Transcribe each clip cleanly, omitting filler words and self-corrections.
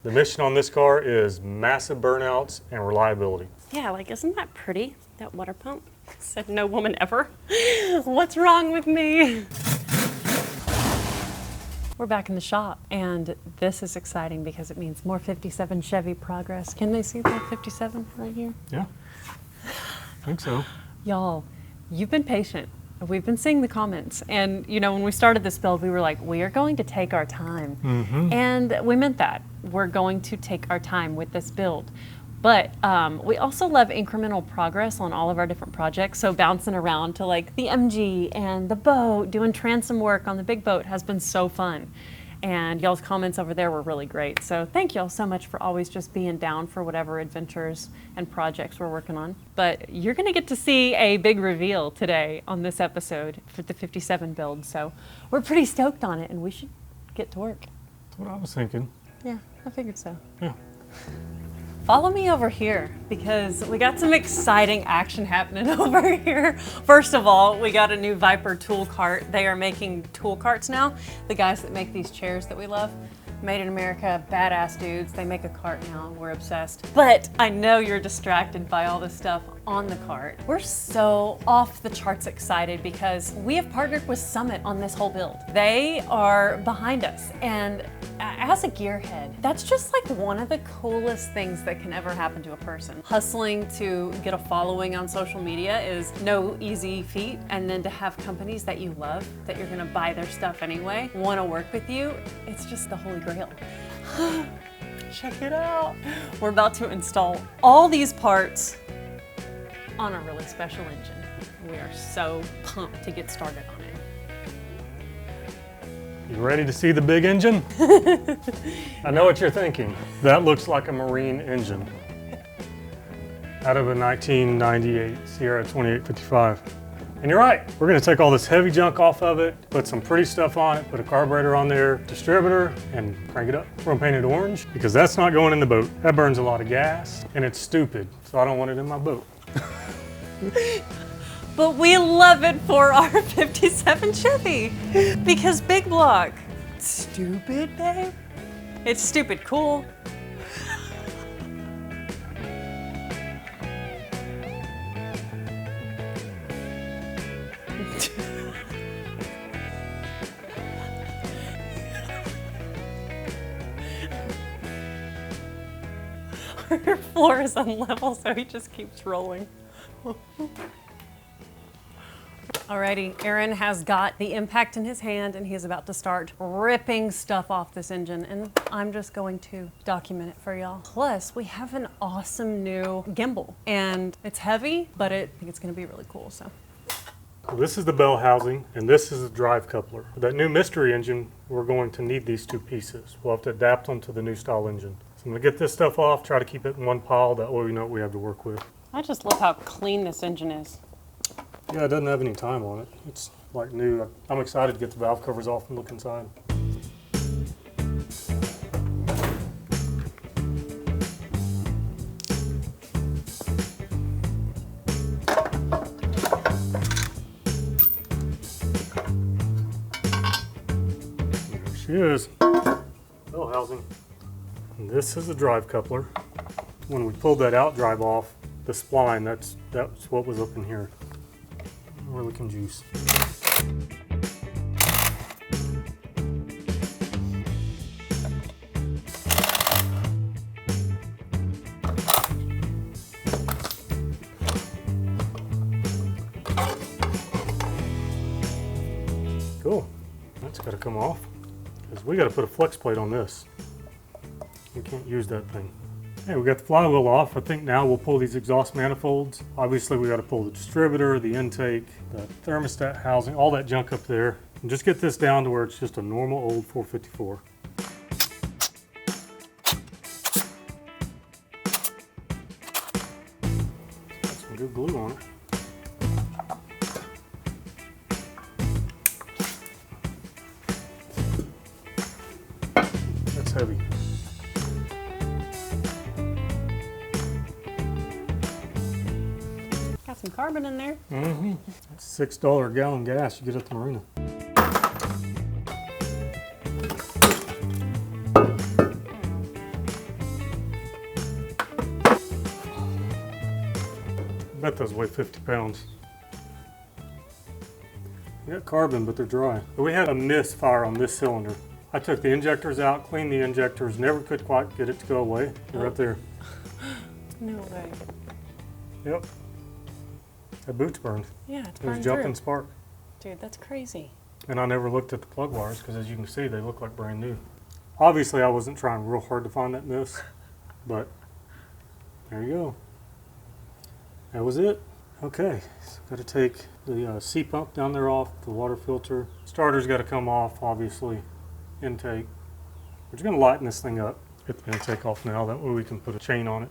The mission on this car is massive burnouts and reliability. Yeah, like, isn't that pretty? That water pump? Said no woman ever. What's wrong with me? We're back in the shop, and this is exciting because it means more 57 Chevy progress. Can they see the 57 right here? Yeah, I think so. Y'all, you've been patient. We've been seeing the comments, and you know, when we started this build, we were like, we are going to take our time. And we meant that. We're going to take our time with this build. But we also love incremental progress on all of our different projects. So bouncing around to like the MG and the boat, doing transom work on the big boat has been so fun. And y'all's comments over there were really great. So thank y'all so much for always just being down for whatever adventures and projects we're working on. But you're gonna get to see a big reveal today on this episode for the 57 build. So we're pretty stoked on it, and we should get to work. That's what I was thinking. Yeah, I figured so. Yeah. Follow me over here because we got some exciting action happening over here. First of all, we got a new Viper tool cart. They are making tool carts now. The guys that make these chairs that we love, made in America, badass dudes. They make a cart now. We're obsessed. But I know you're distracted by all this stuff on the cart. We're so off the charts excited because we have partnered with Summit on this whole build. They are behind us, and as a gearhead, that's just like one of the coolest things that can ever happen to a person. Hustling to get a following on social media is no easy feat, and then to have companies that you love, that you're gonna buy their stuff anyway, wanna work with you, it's just the holy grail. Check it out. We're about to install all these parts on a really special engine. We are so pumped to get started on it. You ready to see the big engine? I know what you're thinking. That looks like a marine engine out of a 1998 Sierra 2855. And you're right, we're gonna take all this heavy junk off of it, put some pretty stuff on it, put a carburetor on there, distributor, and crank it up. We're gonna paint it orange because that's not going in the boat. That burns a lot of gas and it's stupid, so I don't want it in my boat. But we love it for our 57 Chevy because big block. Stupid, babe? It's stupid cool. Her floor is unlevel, so he just keeps rolling. Alrighty, Aaron has got the impact in his hand and he is about to start ripping stuff off this engine, and I'm just going to document it for y'all. Plus, we have an awesome new gimbal, and it's heavy, but I think it's gonna be really cool, so. This is the bell housing and this is the drive coupler. For that new mystery engine, we're going to need these two pieces. We'll have to adapt them to the new style engine. So I'm gonna get this stuff off, try to keep it in one pile, that way we know what we have to work with. I just love how clean this engine is. Yeah, it doesn't have any time on it. It's like new. I'm excited to get the valve covers off and look inside. There she is. Bell housing. And this is the drive coupler. When we pulled that out drive off, the spline, that's what was up in here. We're looking juice. Cool. That's got to come off because we got to put a flex plate on this. We can't use that thing. Hey, we got the flywheel off. I think now we'll pull these exhaust manifolds. Obviously, we got to pull the distributor, the intake, the thermostat housing, all that junk up there, and just get this down to where it's just a normal old 454. Got some good glue on it. That's heavy. Some carbon in there. Mm-hmm. That's $6 a gallon gas you get at the marina. I bet those weigh 50 pounds. They got carbon, but they're dry. But we had a misfire on this cylinder. I took the injectors out, cleaned the injectors, never could quite get it to go away. They're right there. No way. Yep. That boot's burned. Yeah, it's It was burned jumping through. spark. Dude, that's crazy. And I never looked at the plug wires because, as you can see, they look like brand new. Obviously, I wasn't trying real hard to find that miss, but there you go. That was it. Okay, so got to take the C pump down there off, the water filter. Starter's got to come off, obviously. Intake. We're just going to lighten this thing up. Get the intake off now, that way we can put a chain on it.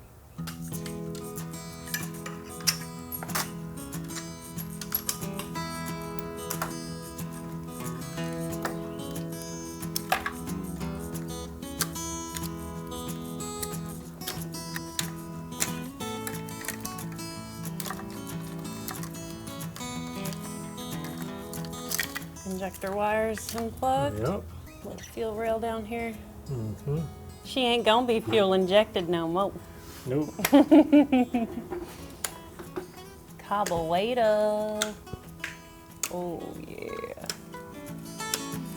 Injector wires unplugged. Yep. Little fuel rail down here. Mm-hmm. She ain't gonna be fuel injected no more. Nope. Caboeta. Oh yeah.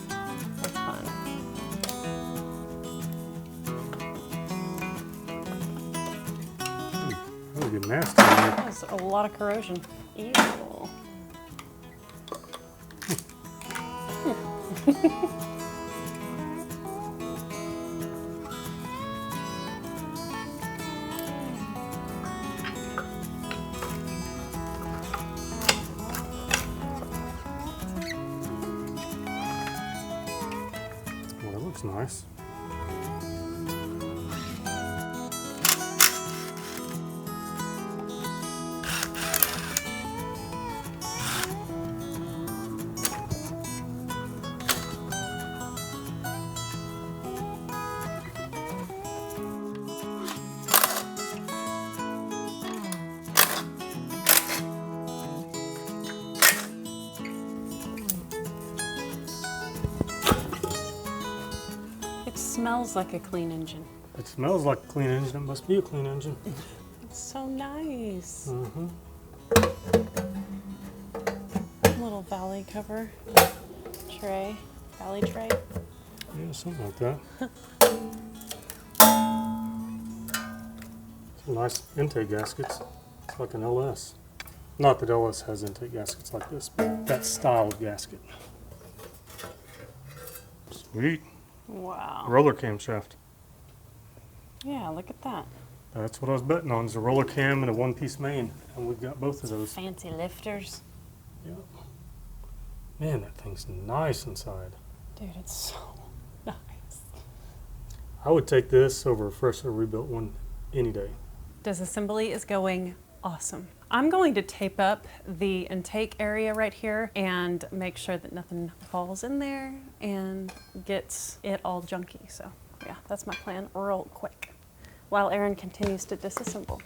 That's fun. That would get nasty in here. That's a lot of corrosion. Ew. Well, that looks nice. It smells like a clean engine. It smells like a clean engine. It must be a clean engine. It's so nice. Mm-hmm. Little valley cover tray, valley tray. Yeah, something like that. Some nice intake gaskets. It's like an LS. Not that LS has intake gaskets like this, but that style of gasket. Sweet. Wow. Roller camshaft. Yeah, look at that. That's what I was betting on, is a roller cam and a one-piece main. And we've got both of those. Fancy lifters. Yep. Man, that thing's nice inside. Dude, it's so nice. I would take this over a freshly rebuilt one any day. Disassembly is going awesome. I'm going to tape up the intake area right here and make sure that nothing falls in there and gets it all junky. So yeah, that's my plan real quick while Aaron continues to disassemble.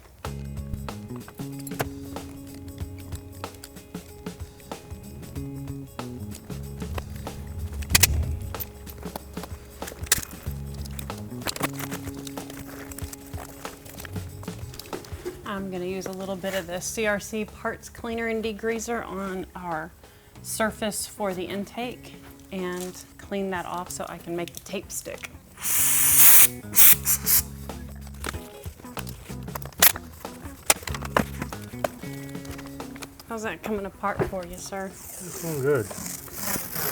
I'm going to use a little bit of the CRC Parts Cleaner and Degreaser on our surface for the intake and clean that off so I can make the tape stick. How's that coming apart for you, sir? It's going good.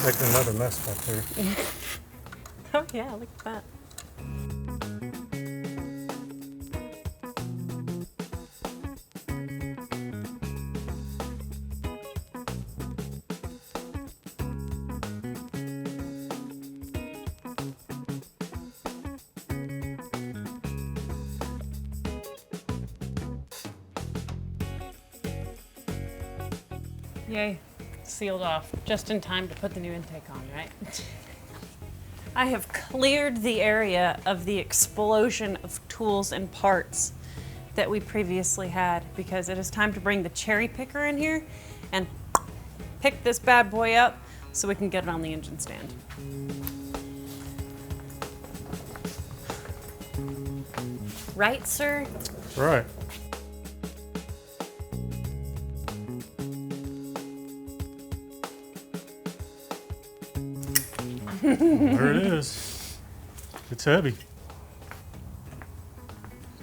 Making another mess back there. Oh yeah, look at that. Yay, sealed off, just in time to put the new intake on, right? I have cleared the area of the explosion of tools and parts that we previously had because it is time to bring the cherry picker in here and pick this bad boy up so we can get it on the engine stand. Right, sir? That's right. There it is. It's heavy.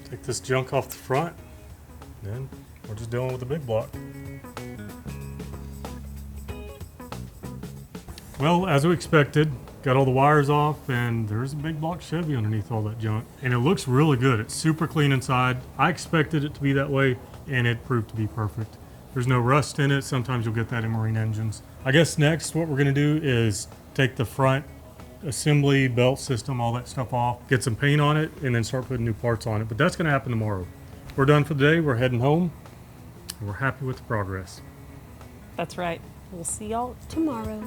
Take this junk off the front, then we're just dealing with the big block. Well, as we expected, got all the wires off, and there's a big block Chevy underneath all that junk. And it looks really good. It's super clean inside. I expected it to be that way, and it proved to be perfect. There's no rust in it. Sometimes you'll get that in marine engines. I guess next what we're gonna do is take the front assembly, belt system, all that stuff off, get some paint on it, and then start putting new parts on it. But that's gonna happen tomorrow. We're done for the day. We're heading home, and we're happy with the progress. That's right. We'll see y'all tomorrow.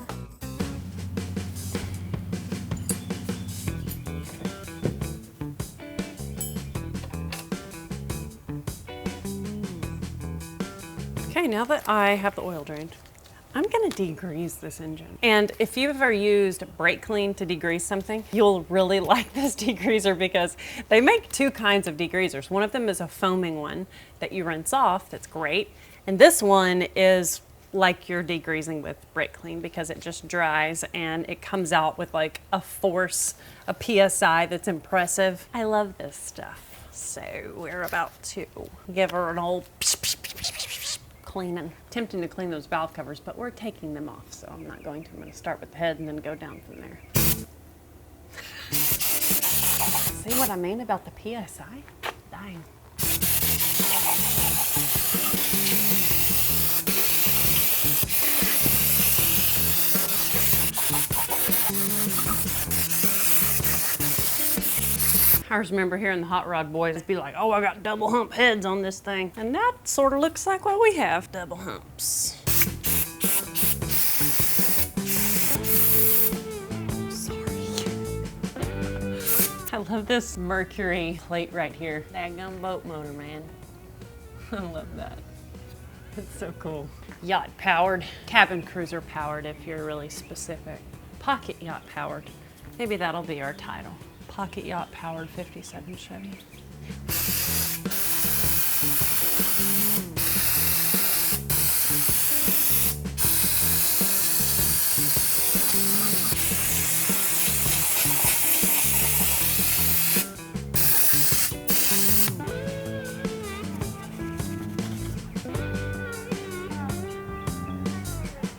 Okay, now that I have the oil drained, I'm gonna degrease this engine. And if you've ever used Brakleen to degrease something, you'll really like this degreaser because they make two kinds of degreasers. One of them is a foaming one that you rinse off, that's great. And this one is like you're degreasing with Brakleen because it just dries and it comes out with like a force, a PSI that's impressive. I love this stuff. So we're about to give her an old cleaning. Tempting to clean those valve covers, but we're taking them off, so I'm not going to. I'm going to start with the head and then go down from there. See what I mean about the PSI? Dang. I just remember hearing the hot rod boys be like, oh, I got double hump heads on this thing. And that sort of looks like what we have, double humps. Sorry. I love this Mercury plate right here. Daggum boat motor, man. I love that. It's so cool. Yacht powered, cabin cruiser powered if you're really specific. Pocket yacht powered. Maybe that'll be our title. Pocket yacht powered 57 Chevy.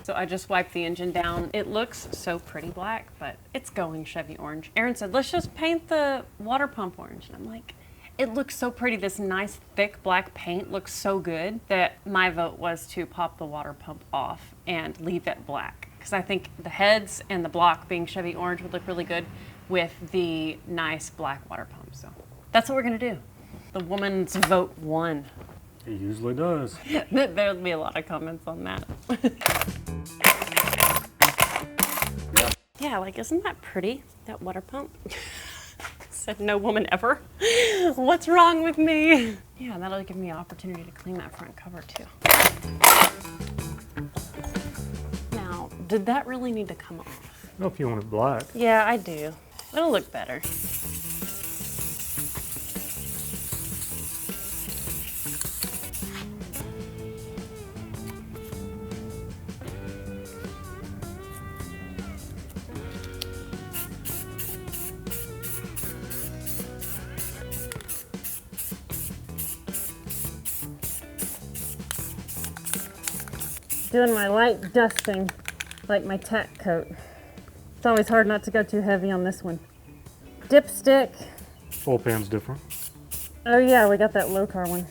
So I just wiped the engine down. It looks so pretty black, but it's going Chevy orange. Aaron said, let's just paint the water pump orange. And I'm like, it looks so pretty. This nice thick black paint looks so good that my vote was to pop the water pump off and leave it black. Because I think the heads and the block being Chevy orange would look really good with the nice black water pump. So that's what we're gonna do. The woman's vote won. It usually does. There'll be a lot of comments on that. Yeah, like, isn't that pretty, that water pump? Said no woman ever. What's wrong with me? Yeah, that'll give me an opportunity to clean that front cover too. Now, did that really need to come off? I don't know if you want it black. Yeah, I do. It'll look better. Doing my light dusting, like my tack coat. It's always hard not to go too heavy on this one. Dipstick. Oil pan's different. Oh yeah, we got that low car one.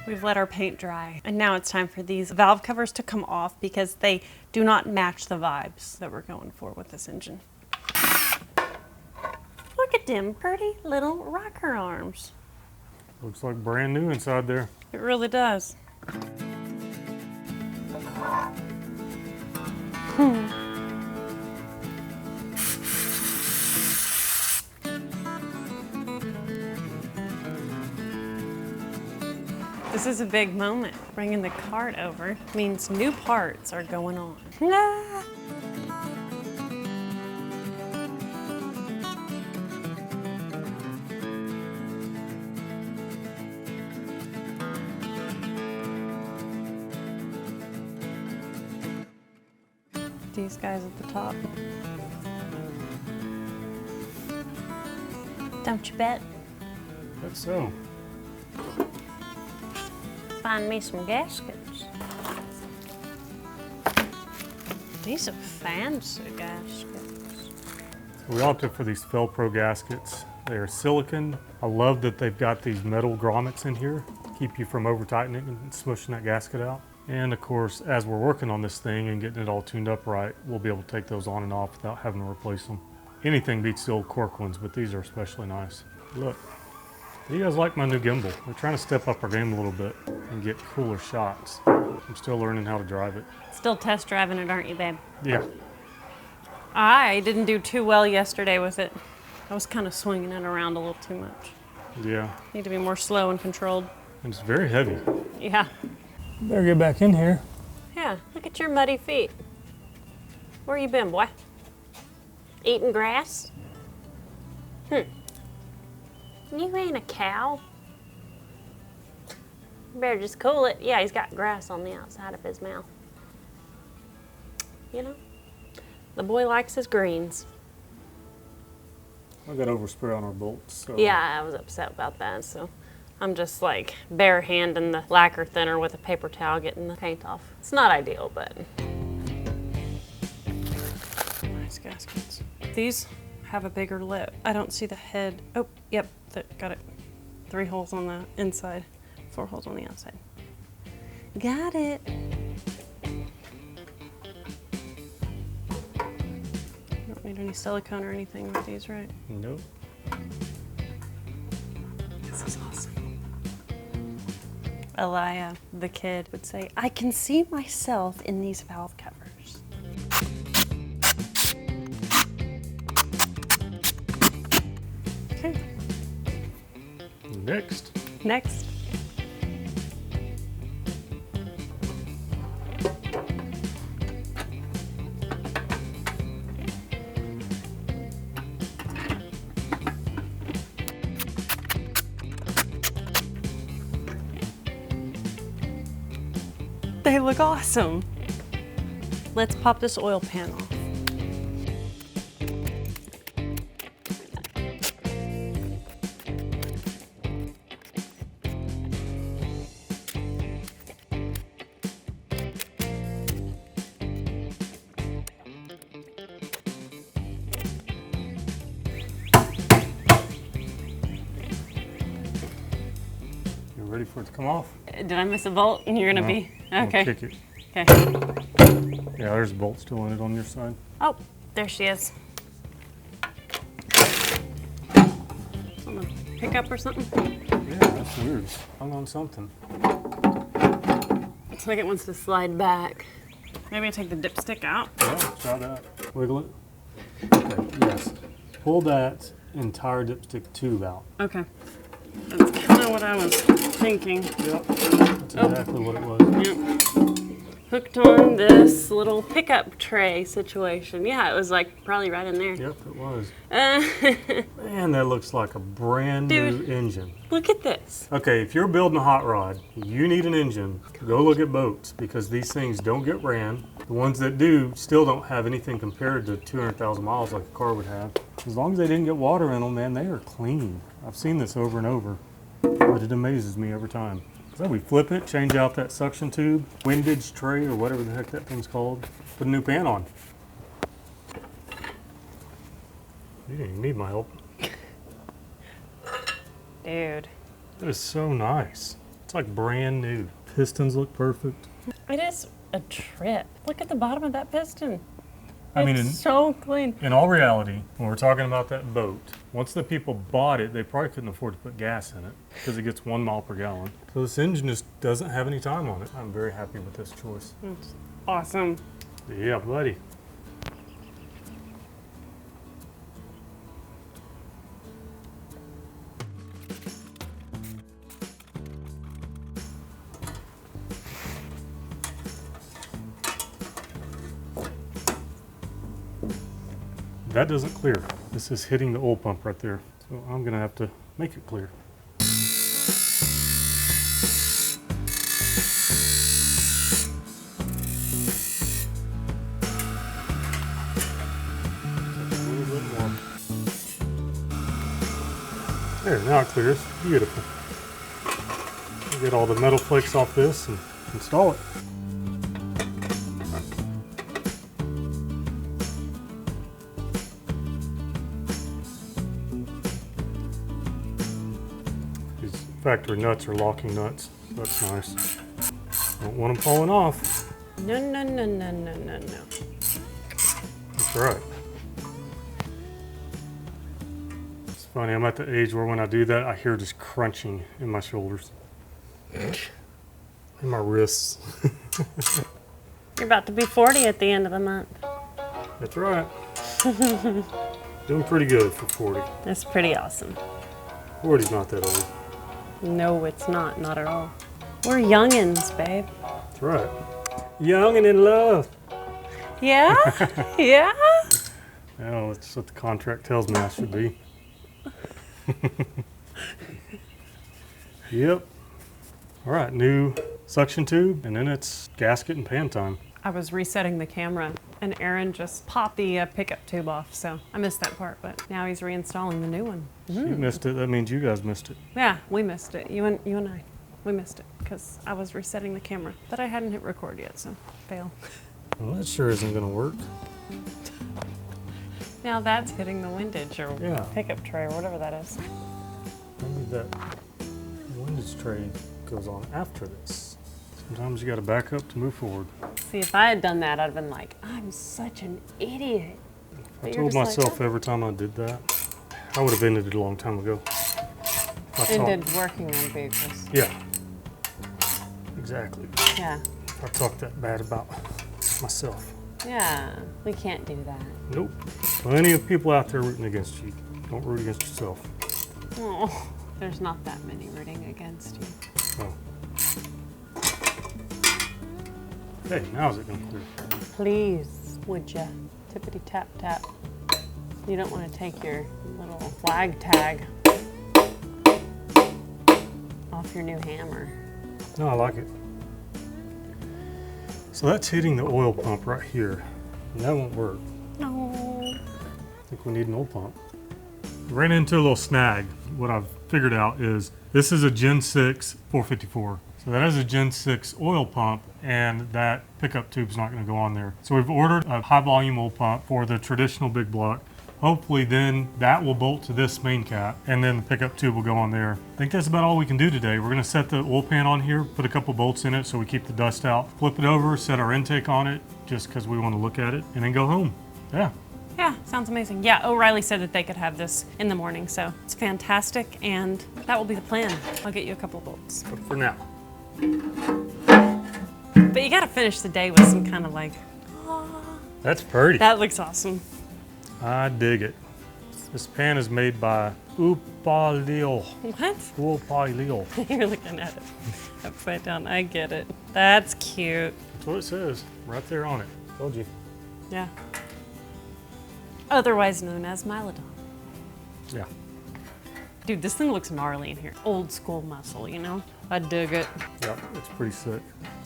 We've let our paint dry, and now it's time for these valve covers to come off because they do not match the vibes that we're going for with this engine. Look at them pretty little rocker arms. Looks like brand new inside there. It really does. This is a big moment. Bringing the cart over means new parts are going on. Ah. These guys at the top. Don't you bet? That's so. Find me some gaskets. These are fancy gaskets. We opted for these Felpro gaskets. They are silicon. I love that they've got these metal grommets in here, keep you from over tightening and smushing that gasket out. And of course, as we're working on this thing and getting it all tuned up right, we'll be able to take those on and off without having to replace them. Anything beats the old cork ones, but these are especially nice. Look, you guys like my new gimbal. We're trying to step up our game a little bit and get cooler shots. I'm still learning how to drive it. Still test driving it, aren't you, babe? Yeah. I didn't do too well yesterday with it. I was kind of swinging it around a little too much. Yeah. Need to be more slow and controlled. And it's very heavy. Yeah. Better get back in here. Yeah, look at your muddy feet. Where you been, boy? Eating grass? You ain't a cow. You better just cool it. Yeah, he's got grass on the outside of his mouth. You know, the boy likes his greens. I got overspray on our bolts. So. Yeah, I was upset about that, so I'm just like bare handing the lacquer thinner with a paper towel getting the paint off. It's not ideal, but. Nice gaskets. These have a bigger lip. I don't see the head. Oh, yep, got it. 3 holes on the inside, 4 holes on the outside. Got it. Don't need any silicone or anything with these, right? Nope. This is awesome. Elia, the kid, would say, I can see myself in these valve covers. Okay. Next. They look awesome. Let's pop this oil pan off. You ready for it to come off? Did I miss a bolt? And you're gonna be okay. Kick it. Okay. Yeah, there's a bolt still in it on your side. Oh, there she is. On the pickup or something? Yeah, that's weird. Hung on something. It's like it wants to slide back. Maybe I take the dipstick out. Yeah, try that. Wiggle it. Okay, yes. Pull that entire dipstick tube out. Okay. That's kind of what I was thinking. Yep. That's exactly what it was. Yep. Hooked on this little pickup tray situation. Yeah, it was like probably right in there. Yep, it was. Man, that looks like a brand new engine. Look at this. Okay, if you're building a hot rod, you need an engine, go look at boats because these things don't get ran. The ones that do still don't have anything compared to 200,000 miles like a car would have. As long as they didn't get water in them, man, they are clean. I've seen this over and over, but it amazes me every time. So we flip it, change out that suction tube, windage tray, or whatever the heck that thing's called, put a new pan on. You didn't even need my help. Dude. That is so nice. It's like brand new. Pistons look perfect. It is a trip. Look at the bottom of that piston. I mean, It's so clean. in all reality, when we're talking about that boat, once the people bought it, they probably couldn't afford to put gas in it because it gets 1 mile per gallon. So this engine just doesn't have any time on it. I'm very happy with this choice. It's awesome. Yeah, buddy. That doesn't clear. This is hitting the oil pump right there. So I'm gonna have to make it clear. A little bit more. There, now it clears. Beautiful. Get all the metal flakes off this and install it. Factory nuts are locking nuts. So that's nice. Don't want them falling off. No, no, no, no, no, no, no. That's right. It's funny, I'm at the age where when I do that, I hear just crunching in my shoulders. In my wrists. You're about to be 40 at the end of the month. That's right. Doing pretty good for 40. That's pretty awesome. 40's not that old. No, it's not. Not at all. We're youngins, babe. That's right. Young and in love. Yeah? Yeah? Oh, that's what the contract tells me I should be. Yep. All right, new suction tube, and then it's gasket and pan time. I was resetting the camera, and Aaron just popped the pickup tube off, so I missed that part, but now he's reinstalling the new one. You missed it. That means you guys missed it. Yeah, we missed it. You and I. We missed it, because I was resetting the camera, but I hadn't hit record yet, so fail. Well, that sure isn't going to work. Now that's hitting the windage, or Yeah. pickup tray, or whatever that is. Maybe that windage tray goes on after this. Sometimes you got to back up to move forward. See, if I had done that, I'd have been like, I'm such an idiot. I told myself every time I did that, I would have ended it a long time ago. Ended working on vehicles. Yeah. Exactly. Yeah. I talked that bad about myself. Yeah, we can't do that. Nope. Plenty of people out there rooting against you. Don't root against yourself. Oh, there's not that many rooting against you. Oh. Hey, now is it going to clear? Please, would ya? Tippity tap tap. You don't want to take your little flag tag off your new hammer. No, I like it. So that's hitting the oil pump right here. And that won't work. No. I think we need an oil pump. Ran into a little snag. What I've figured out is this is a Gen 6 454. So that is a Gen 6 oil pump, and that pickup tube's not going to go on there. So we've ordered a high volume oil pump for the traditional big block. Hopefully then that will bolt to this main cap, and then the pickup tube will go on there. I think that's about all we can do today. We're going to set the oil pan on here, put a couple bolts in it so we keep the dust out, flip it over, set our intake on it just because we want to look at it, and then go home. Yeah. Yeah, sounds amazing. Yeah, O'Reilly said that they could have this in the morning, so it's fantastic, and that will be the plan. I'll get you a couple of bolts. But for now. But you gotta finish the day with some kind of like, That's pretty. that looks awesome. I dig it. This pan is made by Upalil. What? Upalil. You're looking at it upside down. I get it. That's cute. That's what it says right there on it. Told you. Yeah. Otherwise known as Mylodon. Yeah. Dude, this thing looks gnarly in here. Old school muscle, you know? I dig it. Yep, it's pretty sick.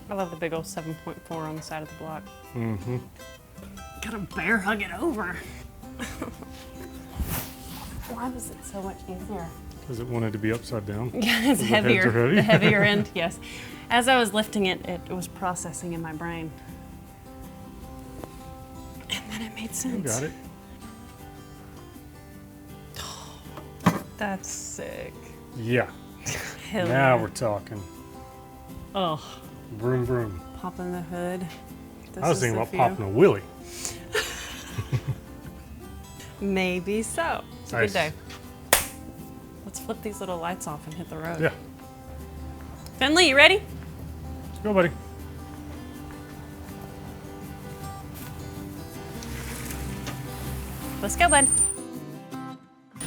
I love the big old 7.4 on the side of the block. Mm-hmm. Gotta bear hug it over. Why was it so much easier? Because it wanted to be upside down. Yeah, it's The heavier. heads are heavy. The heavier end, yes. As I was lifting it, it was processing in my brain. And then it made You sense. got it. That's sick. Yeah. Hell Now yeah. we're talking. Oh, Vroom, vroom. popping the hood. This I was is thinking the about view. popping a wheelie. Maybe so. It's a Nice. good day. Let's flip these little lights off and hit the road. Yeah. Finley, you ready? Let's go, buddy. Let's go, bud.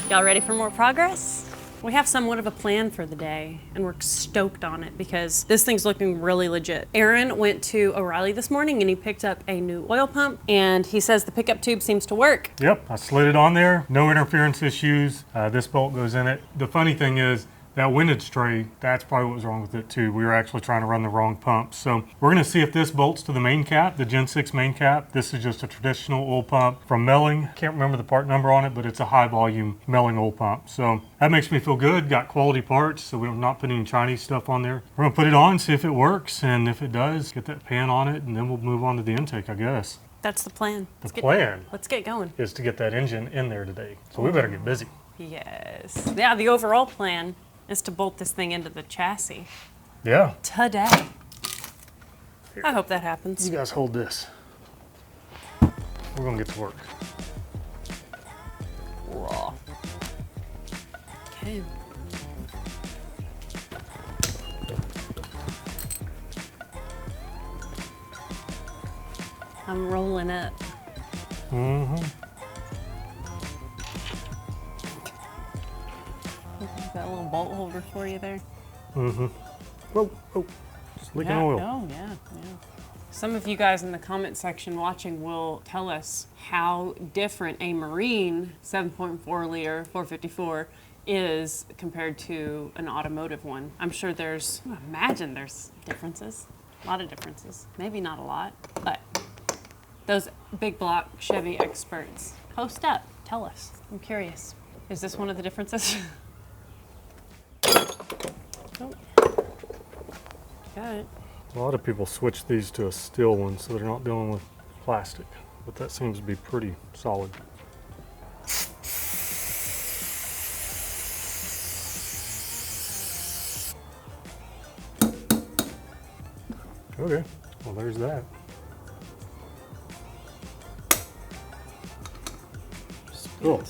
Y'all ready for more progress? We have somewhat of a plan for the day, and we're stoked on it because this thing's looking really legit. Aaron went to O'Reilly this morning and he picked up a new oil pump, and he says the pickup tube seems to work. Yep, I slid it on there. No interference issues. This bolt goes in it. The funny thing is, that windage tray, that's probably what was wrong with it too. We were actually trying to run the wrong pump. So we're gonna see if this bolts to the main cap, the Gen 6 main cap. This is just a traditional oil pump from Melling. Can't remember the part number on it, but it's a high volume Melling oil pump. So that makes me feel good. Got quality parts, so we're not putting any Chinese stuff on there. We're gonna put it on, see if it works, and if it does, get that pan on it, and then we'll move on to the intake, I guess. That's the plan. The plan Let's get going. is to get that engine in there today. So we better get busy. Yes. Yeah, the overall plan is to bolt this thing into the chassis Yeah. today. I hope that happens. You guys hold this. We're gonna get to work. Raw. Okay. I'm rolling up. Mm-hmm. Got a little bolt holder for you there. Mm-hmm. Whoa, oh, just leaking oil. Oh, yeah, yeah. Some of you guys in the comment section watching will tell us how different a Marine 7.4 liter 454 is compared to an automotive one. I'm sure I imagine there's differences, a lot of differences. Maybe not a lot, but those big block Chevy experts, post up, tell us. I'm curious. Is this one of the differences? Oh. Got it. A lot of people switch these to a steel one so they're not dealing with plastic, but that seems to be pretty solid. Okay, well there's that. Cool.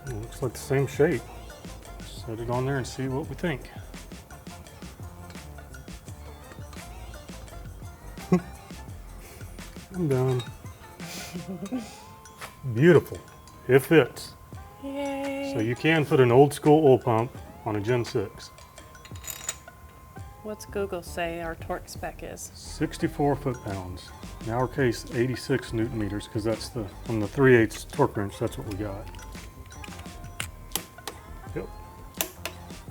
It looks like the same shape. Set it on there and see what we think. I'm done. Beautiful. It fits. Yay. So you can put an old school oil pump on a Gen 6. What's Google say our torque spec is? 64 foot-pounds. In our case, 86 newton meters, because that's from the 3/8 torque wrench, that's what we got. Yep.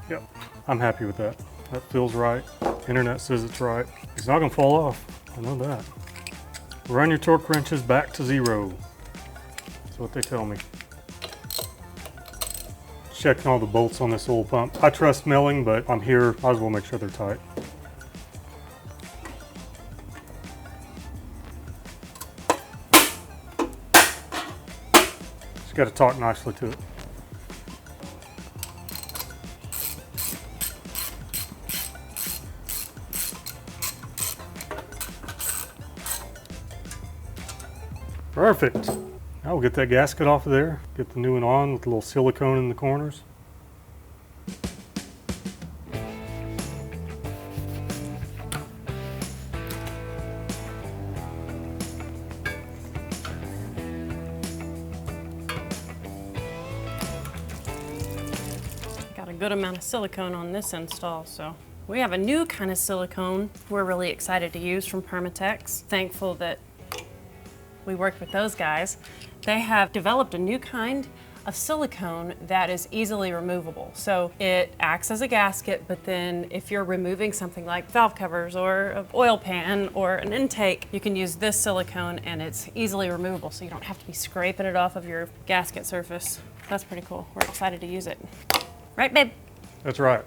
Yep. I'm happy with that. That feels right. Internet says it's right. It's not gonna fall off. I know that. Run your torque wrenches back to 0. That's what they tell me. Checking all the bolts on this oil pump. I trust Melling, but I'm here. Might as well make sure they're tight. Just got to talk nicely to it. Perfect. Now we'll get that gasket off of there, get the new one on with a little silicone in the corners. Got a good amount of silicone on this install, so. We have a new kind of silicone we're really excited to use from Permatex. Thankful that we worked with those guys. They have developed a new kind of silicone that is easily removable. So it acts as a gasket, but then if you're removing something like valve covers or an oil pan or an intake, you can use this silicone and it's easily removable, so you don't have to be scraping it off of your gasket surface. That's pretty cool. We're excited to use it. Right, babe? That's right.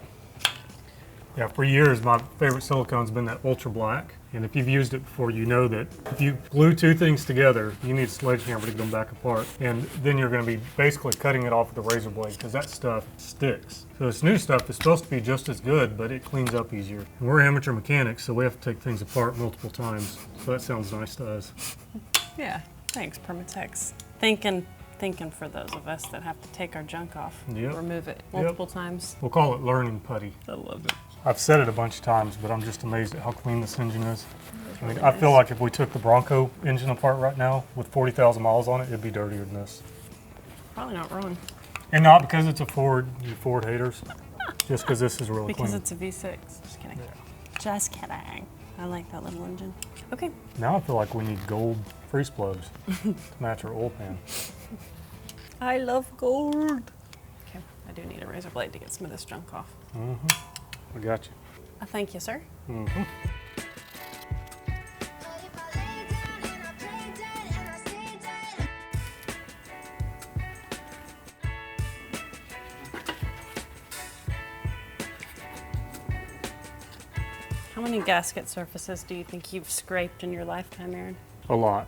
Yeah, for years my favorite silicone's been that ultra black. And if you've used it before, you know that if you glue two things together, you need a sledgehammer to get them back apart. And then you're going to be basically cutting it off with a razor blade because that stuff sticks. So this new stuff is supposed to be just as good, but it cleans up easier. And we're amateur mechanics, so we have to take things apart multiple times. So that sounds nice to us. Yeah, thanks, Permatex. Thinking for those of us that have to take our junk off, Yep. remove it multiple times. We'll call it learning putty. I love it. I've said it a bunch of times, but I'm just amazed at how clean this engine is. I mean, I feel like if we took the Bronco engine apart right now with 40,000 miles on it, it'd be dirtier than this. Probably not wrong. And not because it's a Ford, you Ford haters, just because this is really Because clean. it's a V6. Just kidding. Just kidding. I like that little engine. Okay. Now I feel like we need gold freeze plugs to match our oil pan. I love gold. Okay, I do need a razor blade to get some of this junk off. I got you. Thank you, sir. How many gasket surfaces do you think you've scraped in your lifetime, Aaron? A lot.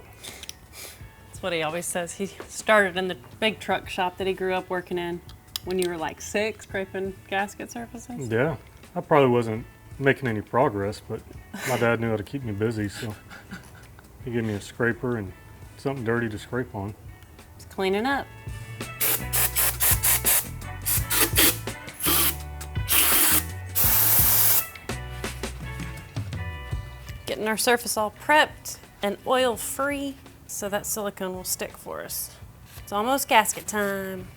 That's what he always says. He started in the big truck shop that he grew up working in when you were like 6, scraping gasket surfaces. Yeah, I probably wasn't making any progress, but my dad knew how to keep me busy, so he gave me a scraper and something dirty to scrape on. Just cleaning up. Getting our surface all prepped and oil free so that silicone will stick for us. It's almost gasket time.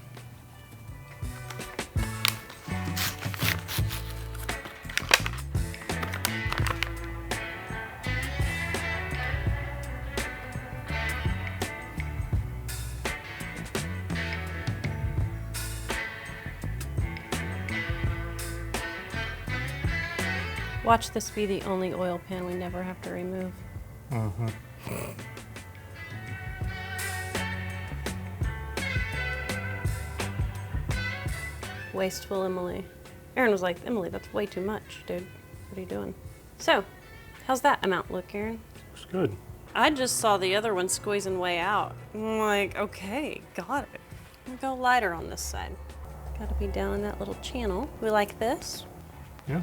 Watch this be the only oil pan we never have to remove. Wasteful Emily. Aaron was like, Emily, that's way too much, dude. What are you doing? So, how's that amount look, Aaron? Looks good. I just saw the other one squeezing way out. I'm like, okay, got it. I'm gonna go lighter on this side. Gotta be down in that little channel. We like this. Yeah.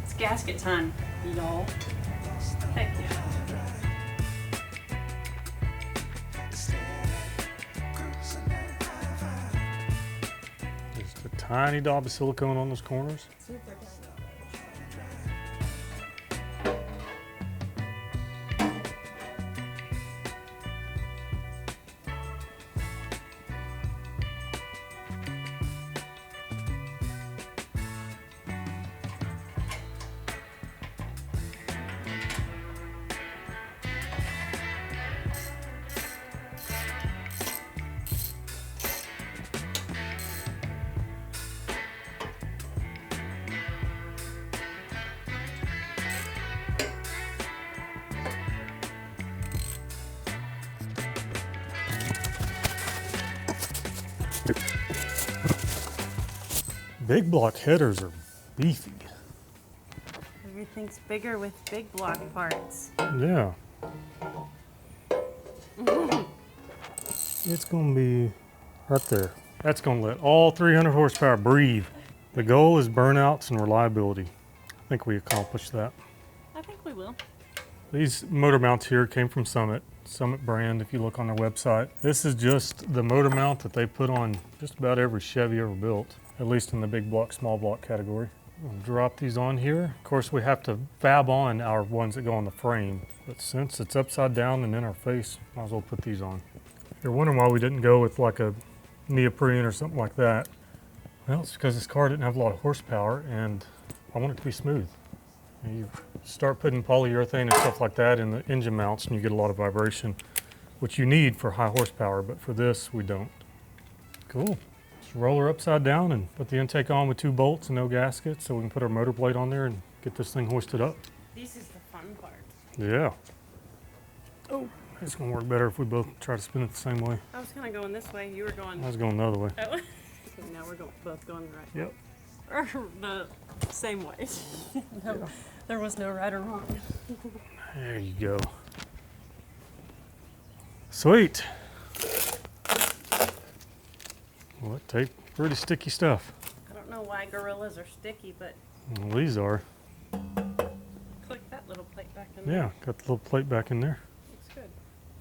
It's gasket time, y'all. Heck yeah. Just a tiny dab of silicone on those corners. Big block headers are beefy. Everything's bigger with big block parts. Yeah. It's gonna be right there. That's gonna let all 300 horsepower breathe. The goal is burnouts and reliability. I think we accomplished that. I think we will. These motor mounts here came from Summit brand, if you look on their website. This is just the motor mount that they put on just about every Chevy ever built, at least in the big block, small block category. We'll drop these on here. Of course, we have to fab on our ones that go on the frame, but since it's upside down and in our face, might as well put these on. If you're wondering why we didn't go with like a neoprene or something like that, well, it's because this car didn't have a lot of horsepower and I want it to be smooth. You start putting polyurethane and stuff like that in the engine mounts and you get a lot of vibration, which you need for high horsepower, but for this, we don't. Cool. Just roll her upside down and put the intake on with 2 bolts and no gaskets so we can put our motor blade on there and get this thing hoisted up. This is the fun part. Yeah. Oh, it's gonna work better if we both try to spin it the same way. I was kind of going this way. You were going. I was going the other way. Oh. Now we're both going the right. Yep. Or the same way. No, Yeah. there was no right or wrong. There you go. Sweet. Well, that tape, pretty sticky stuff. I don't know why gorillas are sticky, but Well, these are. click that little plate back in there. Yeah, got the little plate back in there. Looks good.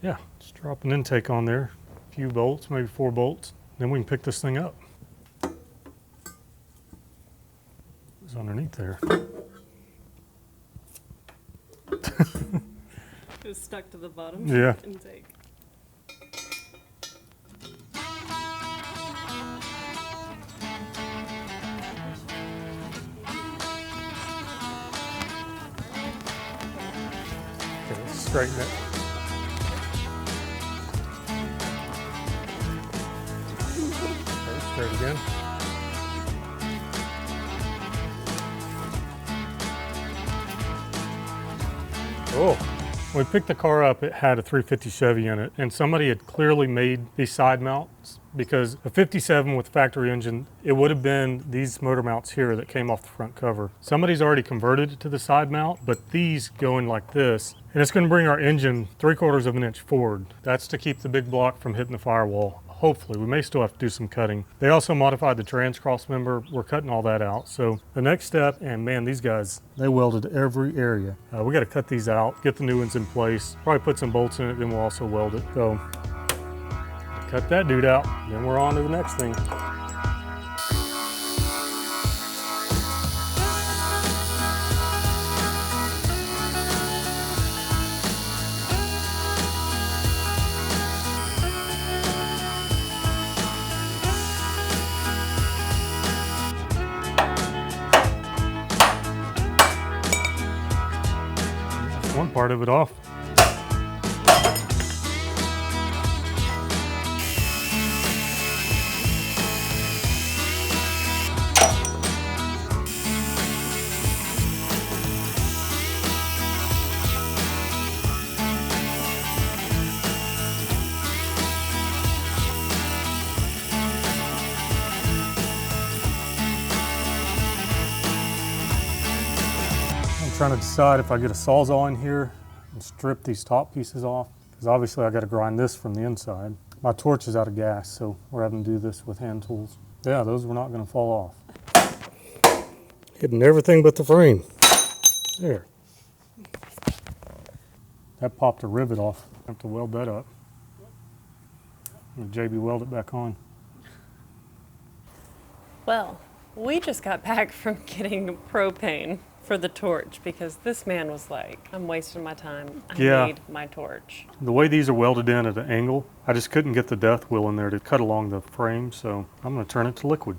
Yeah, just drop an intake on there. A few bolts, maybe 4 bolts. Then we can pick this thing up. It's underneath there. It was stuck to the bottom. Yeah. Intake. Okay, let's straighten it. Okay, straight again. Oh, when we picked the car up, it had a 350 Chevy in it, and somebody had clearly made these side mounts because a 57 with factory engine, it would have been these motor mounts here that came off the front cover. Somebody's already converted it to the side mount, but these go in like this, and it's going to bring our engine 3/4 of an inch forward. That's to keep the big block from hitting the firewall. Hopefully, we may still have to do some cutting. They also modified the trans cross member. We're cutting all that out. So the next step, and man, these guys, they welded every area. We got to cut these out, get the new ones in place, probably put some bolts in it, then we'll also weld it. So cut that dude out, then we're on to the next thing. One part of it off. I'm trying to decide if I get a Sawzall in here and strip these top pieces off, because obviously I got to grind this from the inside. My torch is out of gas, so we're having to do this with hand tools. Yeah, those were not going to fall off. Hitting everything but the frame. There. That popped a rivet off. I have to weld that up. And JB weld it back on. Well, we just got back from getting propane for the torch because this man was like, I'm wasting my time. I need my torch. The way these are welded in at an angle, I just couldn't get the death wheel in there to cut along the frame, so I'm going to turn it to liquid.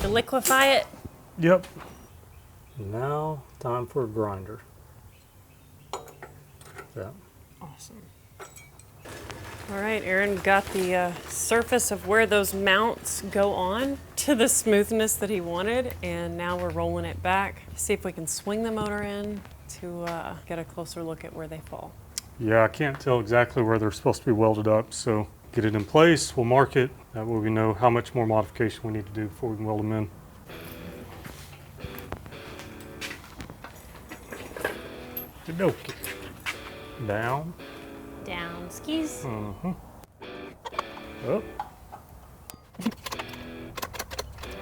To liquefy it. Yep. Now, time for a grinder. Yeah. Awesome. All right, Aaron got the surface of where those mounts go on to the smoothness that he wanted, and now we're rolling it back. See if we can swing the motor in to get a closer look at where they fall. Yeah, I can't tell exactly where they're supposed to be welded up, so get it in place, we'll mark it, that way we know how much more modification we need to do before we can weld them in. Okey-dokey. Down. Down, skis. Up.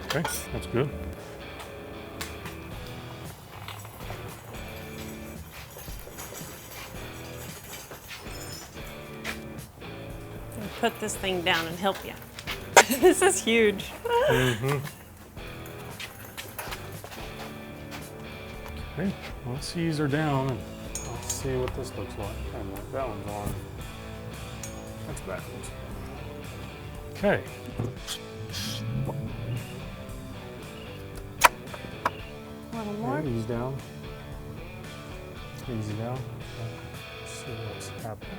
Okay, that's good. Put this thing down and help you. This is huge. Mm-hmm. Okay, let's ease her down and let's see what this looks like. And that one's on. That's backwards. Okay. A little more. Okay, ease down. Easy down. Let's see what's happening.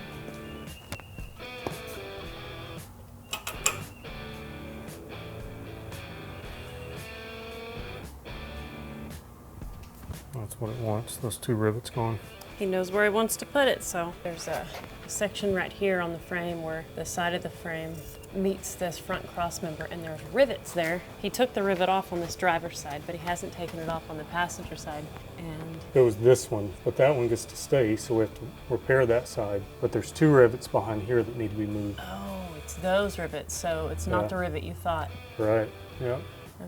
That's what it wants, those two rivets gone. He knows where he wants to put it, so there's a section right here on the frame where the side of the frame meets this front cross member, and there's rivets there. He took the rivet off on this driver's side, but he hasn't taken it off on the passenger side. And it was this one, but that one gets to stay, so we have to repair that side. But there's two rivets behind here that need to be moved. oh, it's those rivets, so it's not the rivet you thought. Right, yep.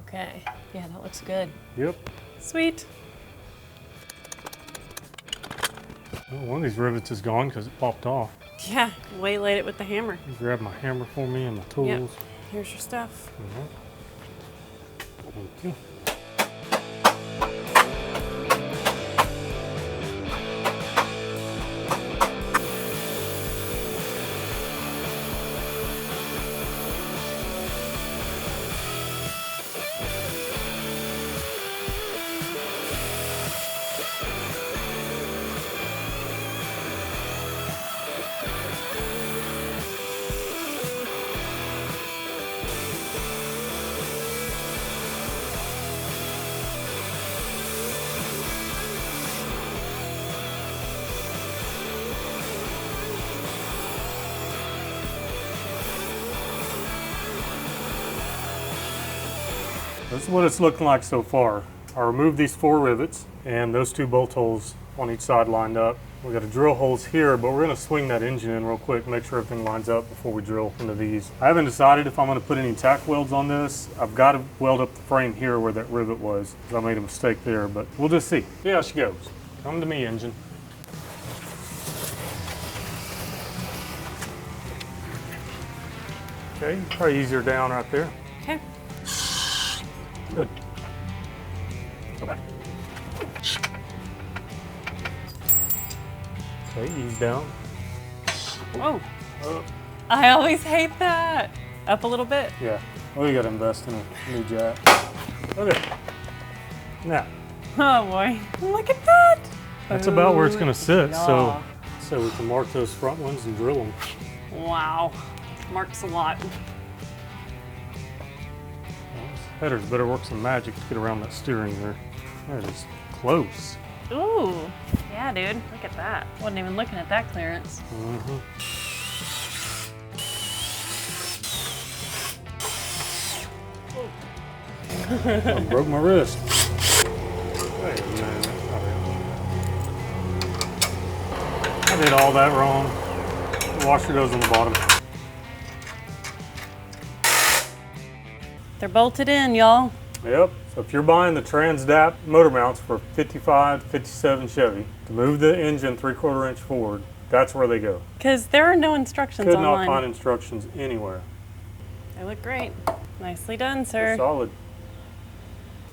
Okay, yeah, that looks good. Yep. Sweet. Well, one of these rivets is gone because it popped off. Yeah, waylaid it with the hammer. You grab my hammer for me and my tools. Yep. Here's your stuff. Thank you. This is what it's looking like so far. I removed these four rivets and those two bolt holes on each side lined up. We got to drill holes here, but we're going to swing that engine in real quick, make sure everything lines up before we drill into these. I haven't decided if I'm going to put any tack welds on this. I've got to weld up the frame here where that rivet was, because I made a mistake there, but we'll just see. See how she goes. Come to me, engine. Okay, probably easier down right there. Okay. Good. Go back. Okay, ease down. Whoa. Up. I always hate that. Up a little bit. Yeah. Well, you got to invest in a new jack. Okay. Now. Oh boy. Look at that. That's about where it's going to sit. Yeah. So we can mark those front ones and drill them. Wow. Marks a lot. Well, this header's better work some magic to get around that steering there. That is close. Ooh. Yeah, dude. Look at that. Wasn't even looking at that clearance. Mm-hmm. I broke my wrist. Wait a minute. I did all that wrong. The washer goes on the bottom. They're bolted in, y'all. Yep. So if you're buying the TransDAP motor mounts for 55 to 57 Chevy to move the engine 3/4 inch forward, that's where they go. Because there are no instructions Could online. not find instructions anywhere. They look great. Nicely done, They're sir. solid.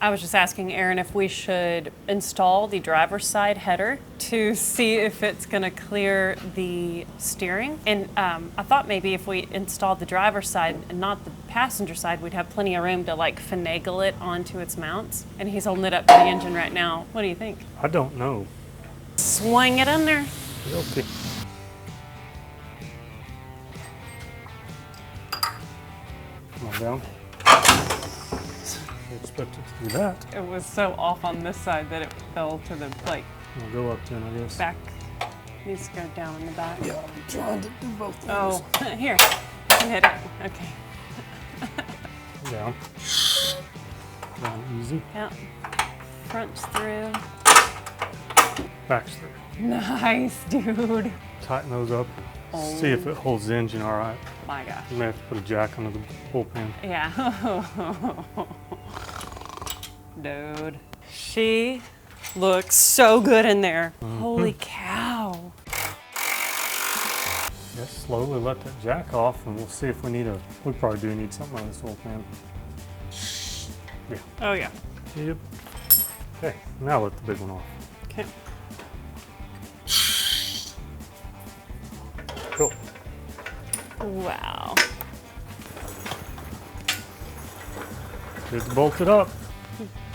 I was just asking Aaron if we should install the driver's side header to see if it's going to clear the steering. And I thought maybe if we installed the driver's side and not the passenger side, we'd have plenty of room to like finagle it onto its mounts. And he's holding it up to the engine right now. What do you think? I don't know. Swing it in there. Okay. Come on down. I expect it to do that. It was so off on this side that it fell to the like We'll go up then, I guess. back. Needs to go down in the back. Yeah, I'm trying to do both things. Oh, here. You can hit it. Okay. Down. Down easy. Yeah. Front's through. Back's through. Nice, dude. Tighten those up. See if it holds the engine all right. My gosh. You may have to put a jack under the bullpen. Yeah. Dude. She looks so good in there. Holy cow. Just slowly let that jack off and we'll see if we need we probably do need something on this oil pan. Yeah. Oh yeah. Yep. Okay, now let the big one off. Okay. Cool. Wow. Just bolt it up.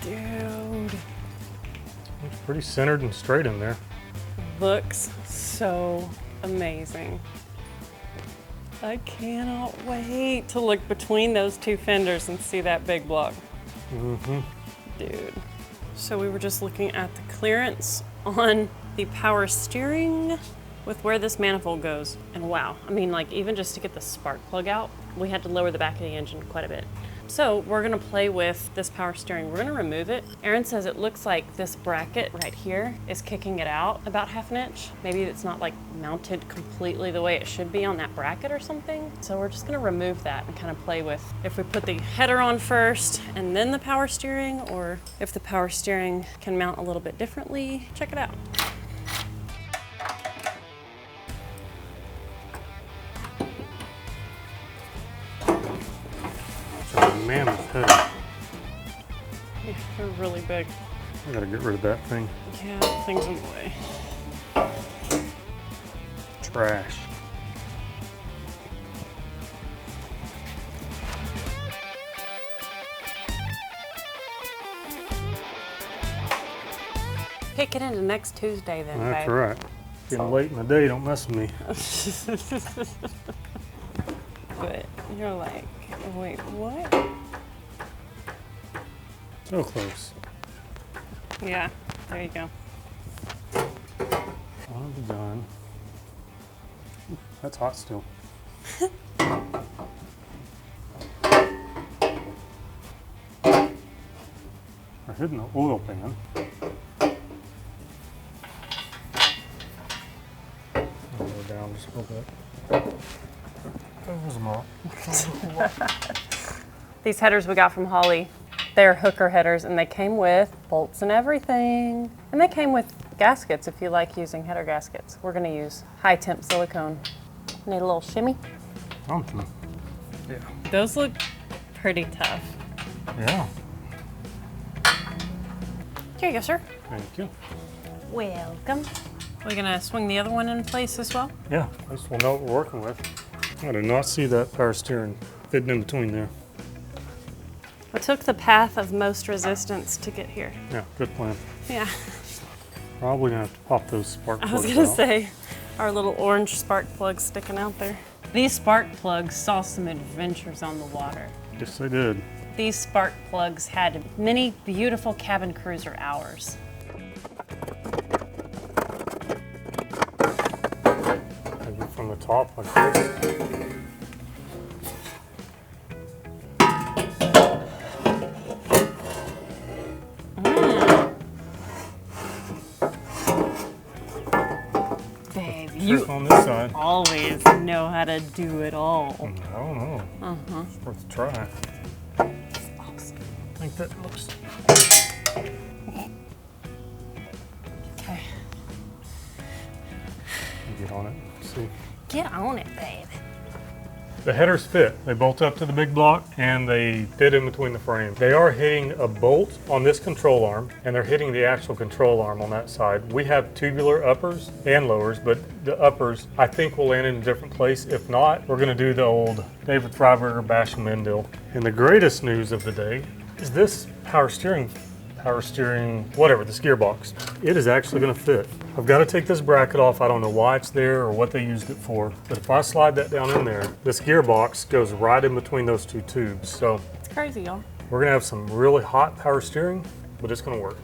Dude. It's pretty centered and straight in there. Looks so amazing. I cannot wait to look between those two fenders and see that big block. Mm-hmm. Dude. So we were just looking at the clearance on the power steering with where this manifold goes. And wow, I mean, like, even just to get the spark plug out, we had to lower the back of the engine quite a bit. So we're gonna play with this power steering. We're gonna remove it. Aaron says it looks like this bracket right here is kicking it out about 1/2 inch. Maybe it's not like mounted completely the way it should be on that bracket or something. So we're just gonna remove that and kind of play with if we put the header on first and then the power steering, or if the power steering can mount a little bit differently. Check it out. Mammoth header. Yeah, they're really big. I gotta get rid of that thing. Yeah, things in the way. Trash. Kick it into next Tuesday then, That's babe. right. Getting late in the day, don't mess with me. But you're like, wait, what? So close. Yeah, there you go. One done. Ooh, that's hot still. We're hitting the oil pan. I'll go down just a little bit. Close them up. These headers we got from Holly, they're hooker headers, and they came with bolts and everything. And they came with gaskets if you like using header gaskets. We're gonna use high temp silicone. Need a little shimmy. Something. Yeah. Those look pretty tough. Yeah. Here you go, sir. Thank you. Welcome. We're gonna swing the other one in place as well. Yeah, at least we'll know what we're working with. I did not see that power steering fitting in between there. I took the path of most resistance to get here. Yeah, good plan. Yeah. Probably gonna have to pop those spark I plugs was gonna out. say, our little orange spark plugs sticking out there. These spark plugs saw some adventures on the water. Yes, they did. These spark plugs had many beautiful cabin cruiser hours. Maybe from the top like this. Babe, Trick you on this side. always know how to do it all. I don't know. It's worth a try. Awesome. I think that looks. Okay. Get on it. See. Get on it, babe. The headers fit. They bolt up to the big block and they fit in between the frames. They are hitting a bolt on this control arm and they're hitting the actual control arm on that side. We have tubular uppers and lowers, but the uppers I think will land in a different place. If not, we're gonna do the old David Freiberger bash them in deal. And the greatest news of the day is this power steering, whatever, this gearbox. It is actually gonna fit. I've got to take this bracket off. I don't know why it's there or what they used it for, but if I slide that down in there, this gearbox goes right in between those two tubes. So It's crazy, y'all. we're gonna have some really hot power steering, but it's gonna work.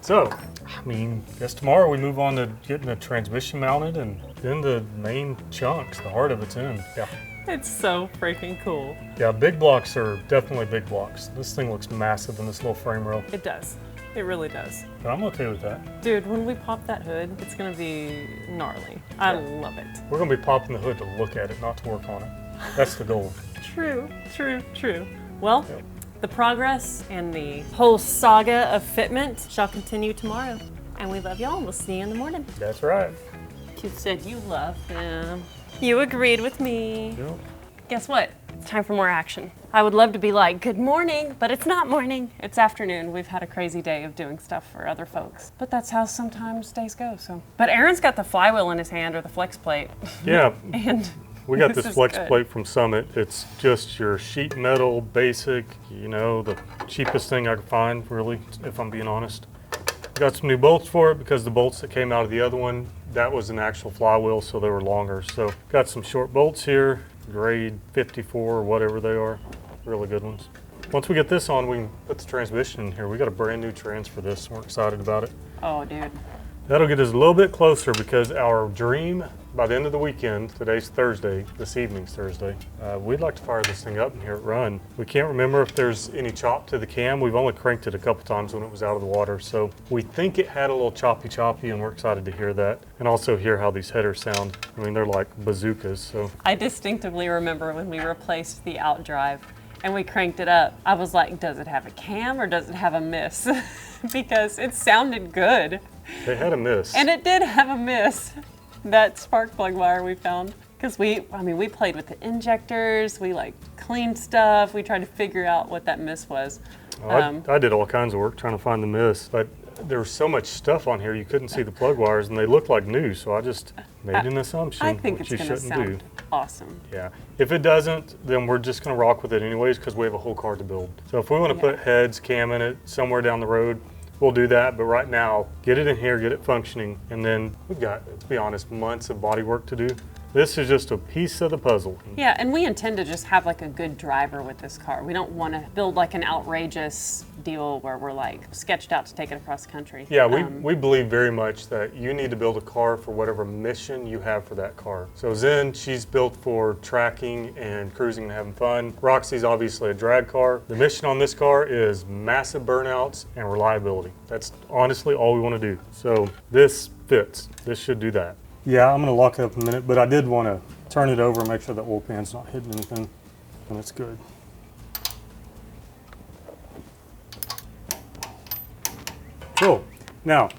So, I mean, guess tomorrow we move on to getting the transmission mounted and then the main chunks, the heart of it's in. Yeah. It's so freaking cool. Yeah, big blocks are definitely big blocks. This thing looks massive in this little frame rail, It does. It really does. but I'm okay with that. Dude, when we pop that hood, it's gonna be gnarly. I love it. We're gonna be popping the hood to look at it, not to work on it. That's the goal. True, true, true. Well, Yep. the progress and the whole saga of fitment shall continue tomorrow. And we love y'all, and we'll see you in the morning. That's right. You said you love him. You agreed with me. Yep. Guess what? It's time for more action. I would love to be like, good morning, but it's not morning. It's afternoon. We've had a crazy day of doing stuff for other folks. But that's how sometimes days go, so. But Aaron's got the flywheel in his hand, or the flex plate. Yeah. And we got this is flex good. plate from Summit. It's just your sheet metal, basic, you know, the cheapest thing I could find, really, if I'm being honest. Got some new bolts for it because the bolts that came out of the other one, that was an actual flywheel, so they were longer. So got some short bolts here, grade 54 or whatever they are, really good ones. Once we get this on, we can put the transmission in here. We got a brand new trans for this, we're excited about it. Oh, dude. That'll get us a little bit closer because our dream by the end of the weekend, today's Thursday, this evening's Thursday, we'd like to fire this thing up and hear it run. We can't remember if there's any chop to the cam. We've only cranked it a couple times when it was out of the water, so we think it had a little choppy, and we're excited to hear that. And also hear how these headers sound. I mean, they're like bazookas, so. I distinctly remember when we replaced the outdrive and we cranked it up. I was like, does it have a cam or does it have a miss? Because it sounded good. They had a miss. And it did have a miss. That spark plug wire we found. Because we played with the injectors, we like cleaned stuff, we tried to figure out what that miss was. I did all kinds of work trying to find the miss, but there was so much stuff on here you couldn't see the plug wires and they looked like new, so I just made an assumption, I think which it's you gonna shouldn't do. sound awesome. Yeah, if it doesn't, then we're just gonna rock with it anyways because we have a whole car to build. So if we wanna put heads, cam in it somewhere down the road, we'll do that, but right now, get it in here, get it functioning, and then we've got, to be honest, months of body work to do. This is just a piece of the puzzle. Yeah, and we intend to just have like a good driver with this car. We don't want to build like an outrageous deal where we're like sketched out to take it across the country. Yeah, we believe very much that you need to build a car for whatever mission you have for that car. So Zen, she's built for tracking and cruising and having fun. Roxy's obviously a drag car. The mission on this car is massive burnouts and reliability. That's honestly all we want to do. So this fits. This should do that. Yeah, I'm gonna lock it up in a minute, but I did want to turn it over and make sure the oil pan's not hitting anything, and it's good. Cool. Now,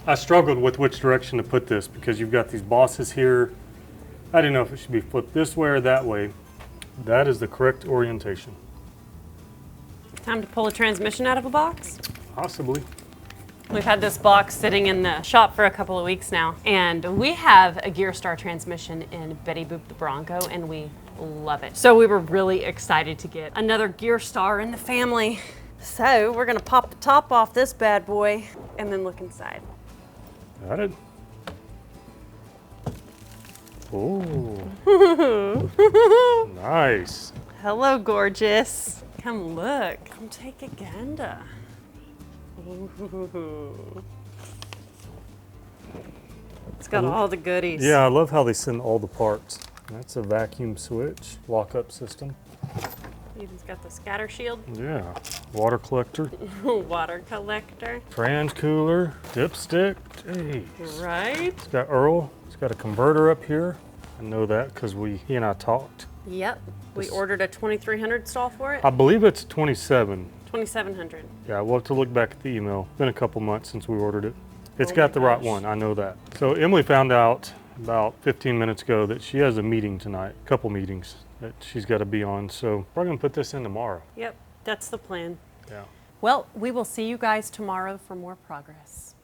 I struggled with which direction to put this because you've got these bosses here. I didn't know if it should be flipped this way or that way. That is the correct orientation. Time to pull a transmission out of a box. Possibly. We've had this box sitting in the shop for a couple of weeks now, and we have a Gearstar transmission in Betty Boop the Bronco, and we love it. So we were really excited to get another Gearstar in the family. So we're gonna pop the top off this bad boy and then look inside. Got it. Oh. Nice. Hello, gorgeous. Come look. Come take a gander. Ooh. It's got all the goodies. Yeah, I love how they send all the parts. That's a vacuum switch, lock-up system. Even's got the scatter shield. Yeah, water collector, Water collector. trans cooler, dipstick. Jeez. Right? It's got Earl. It's got a converter up here. I know that because he and I talked. Yep. We ordered a 2300 stall for it. I believe it's 27. 2700. Yeah, we'll have to look back at the email. It's been a couple months since we ordered it. It's Oh got my the right gosh. one, I know that. So Emily found out about 15 minutes ago that she has a meeting tonight, a couple meetings that she's got to be on. So we're going to put this in tomorrow. Yep, that's the plan. Yeah. Well, we will see you guys tomorrow for more progress.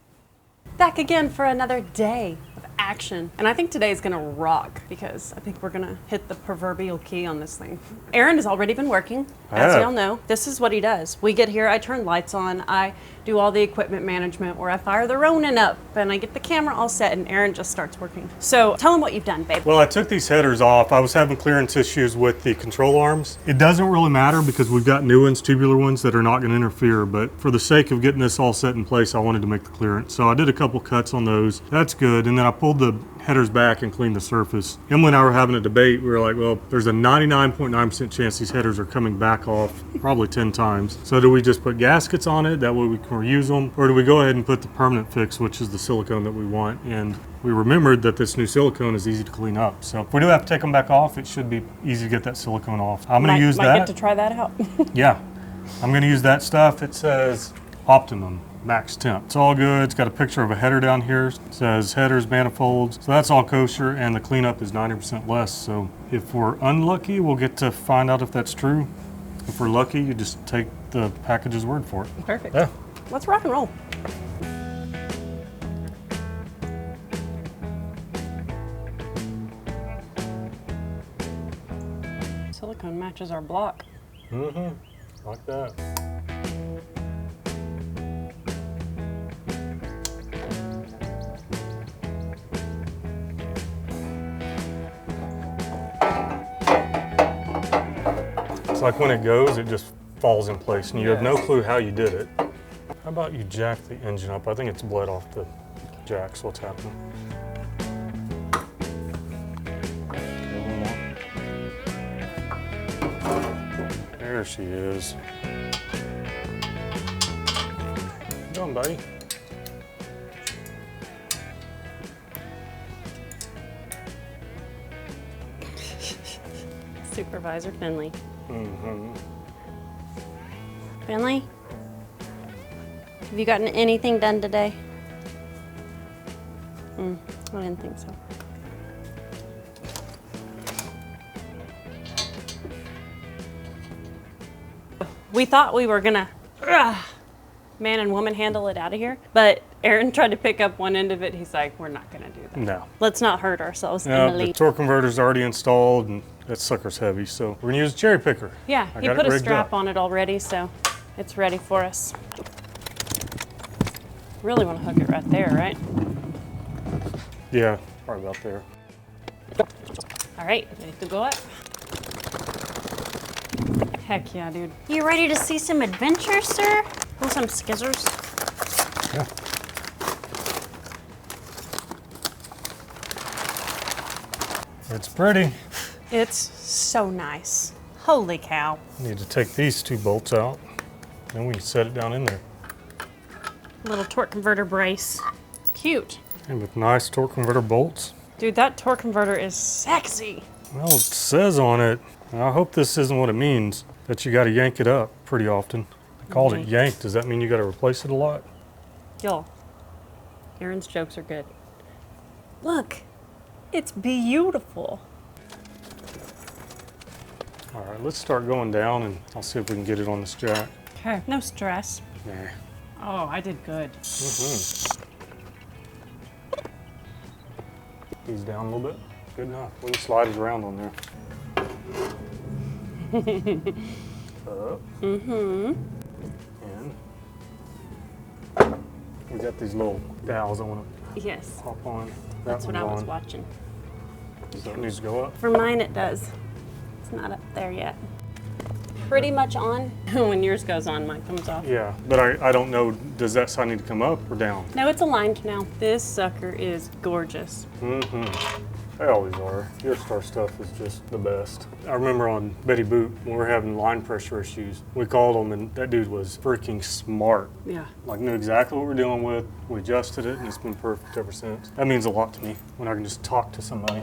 Back again for another day of action. And I think today's gonna rock because I think we're gonna hit the proverbial key on this thing. Aaron has already been working, as y'all know. This is what he does. We get here, I turn lights on, I do all the equipment management where I fire the Ronin up and I get the camera all set and Aaron just starts working. So tell him what you've done, babe. Well, I took these headers off. I was having clearance issues with the control arms. It doesn't really matter because we've got new ones, tubular ones that are not going to interfere, but for the sake of getting this all set in place, I wanted to make the clearance. So I did a couple cuts on those. That's good. And then I pulled the headers back and cleaned the surface. Emily and I were having a debate. We were like, well, there's a 99.9% chance these headers are coming back off probably 10 times. So do we just put gaskets on it? That way we can reuse them. Or do we go ahead and put the permanent fix, which is the silicone that we want? And we remembered that this new silicone is easy to clean up. So if we do have to take them back off, it should be easy to get that silicone off. I'm gonna use Might that. get to try that out. Yeah, I'm gonna use that stuff. It says Optimum max temp. It's all good. It's got a picture of a header down here. It says headers, manifolds. So that's all kosher, and the cleanup is 90% less. So if we're unlucky, we'll get to find out if that's true. If we're lucky, you just take the package's word for it. Perfect. Yeah. Let's rock and roll. Silicone matches our block. Mm-hmm. Like that. It's like when it goes, it just falls in place, and you have no clue how you did it. How about you jack the engine up? I think it's bled off the jacks. What's happening? There she is. How you doing, buddy? Supervisor Finley. Mm-hmm. Finley, have you gotten anything done today? I didn't think so. We thought we were gonna man and woman handle it out of here, but Aaron tried to pick up one end of it. He's like, we're not gonna do that. No. Let's not hurt ourselves, No, Emily. the torque converter's already installed, and that sucker's heavy, so we're gonna use a cherry picker. Yeah, I he got put it a rigged strap up. on it already, so it's ready for us. Really want to hook it right there, right? Yeah, right about there. All right, ready to go up? Heck yeah, dude. You ready to see some adventure, sir? Want some scissors? Yeah. It's pretty. It's so nice. Holy cow. Need to take these two bolts out, then we can set it down in there. Little torque converter brace. Cute. And with nice torque converter bolts. Dude, that torque converter is sexy. Well, it says on it, and I hope this isn't what it means, that you gotta yank it up pretty often. I called it yanked. Does that mean you gotta replace it a lot? Y'all, Aaron's jokes are good. Look, it's beautiful. All right, let's start going down, and I'll see if we can get it on this jack. Okay, no stress. Nah. Oh, I did good. Ease down a little bit. Good enough. We can slide it around on there. Up. And we got these little dowels I want to Yes, hop on. that's what I was on. watching. So it needs to go up. For mine, it does. It's not up there yet. Pretty much on. When yours goes on, mine comes off. Yeah, but I don't know, does that side need to come up or down? No, it's aligned now. This sucker is gorgeous. They always are. Your Star stuff is just the best. I remember on Betty Boot, when we were having line pressure issues, we called him, and that dude was freaking smart. Yeah. Like, knew exactly what we're dealing with. We adjusted it, and it's been perfect ever since. That means a lot to me when I can just talk to somebody.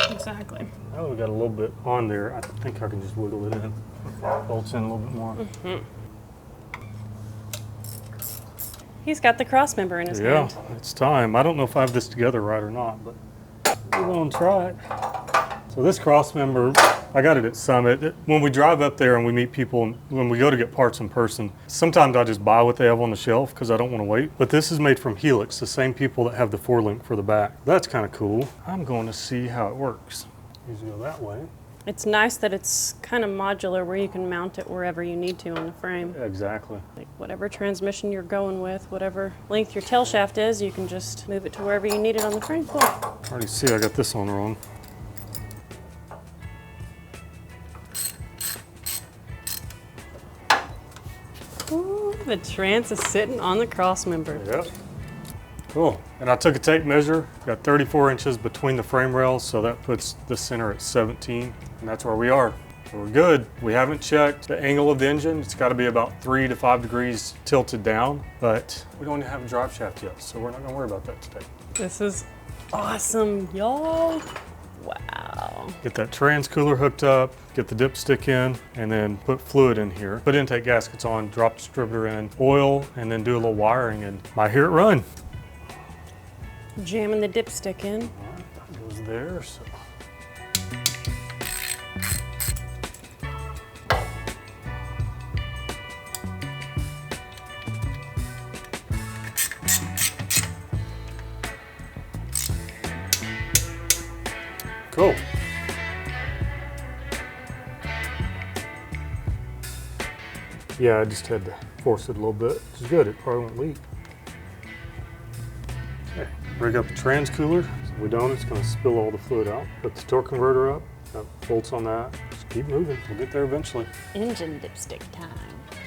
Exactly. Now that we got a little bit on there, I think I can just wiggle it in. Bolts in a little bit more. He's got the cross member in his Yeah, hand. it's time. I don't know if I have this together right or not, but we're going to try it. So this cross member, I got it at Summit. When we drive up there and we meet people, when we go to get parts in person, sometimes I just buy what they have on the shelf because I don't want to wait. But this is made from Helix, the same people that have the 4-link for the back. That's kind of cool. I'm going to see how it works. Usually go that way. It's nice that it's kind of modular where you can mount it wherever you need to on the frame. Exactly. Like whatever transmission you're going with, whatever length your tail shaft is, you can just move it to wherever you need it on the frame. Cool. I already see I got this on wrong. Ooh, the trans is sitting on the cross member. Yep. Cool. And I took a tape measure, got 34 inches between the frame rails, so that puts the center at 17, and that's where we are. So we're good. We haven't checked the angle of the engine. It's got to be about 3 to 5 degrees tilted down, but we don't even have a drive shaft yet, so we're not going to worry about that today. This is awesome, y'all. Wow. Get that trans cooler hooked up, get the dipstick in, and then put fluid in here. Put intake gaskets on, drop distributor in, oil, and then do a little wiring, and might hear it run. Jamming the dipstick in. All right, that goes there, so. Cool. Yeah, I just had to force it a little bit, which is good. It probably won't leak. Okay, rig up the trans cooler. So if we don't, it's going to spill all the fluid out. Put the torque converter up. Got bolts on that. Just keep moving. We'll get there eventually. Engine dipstick time.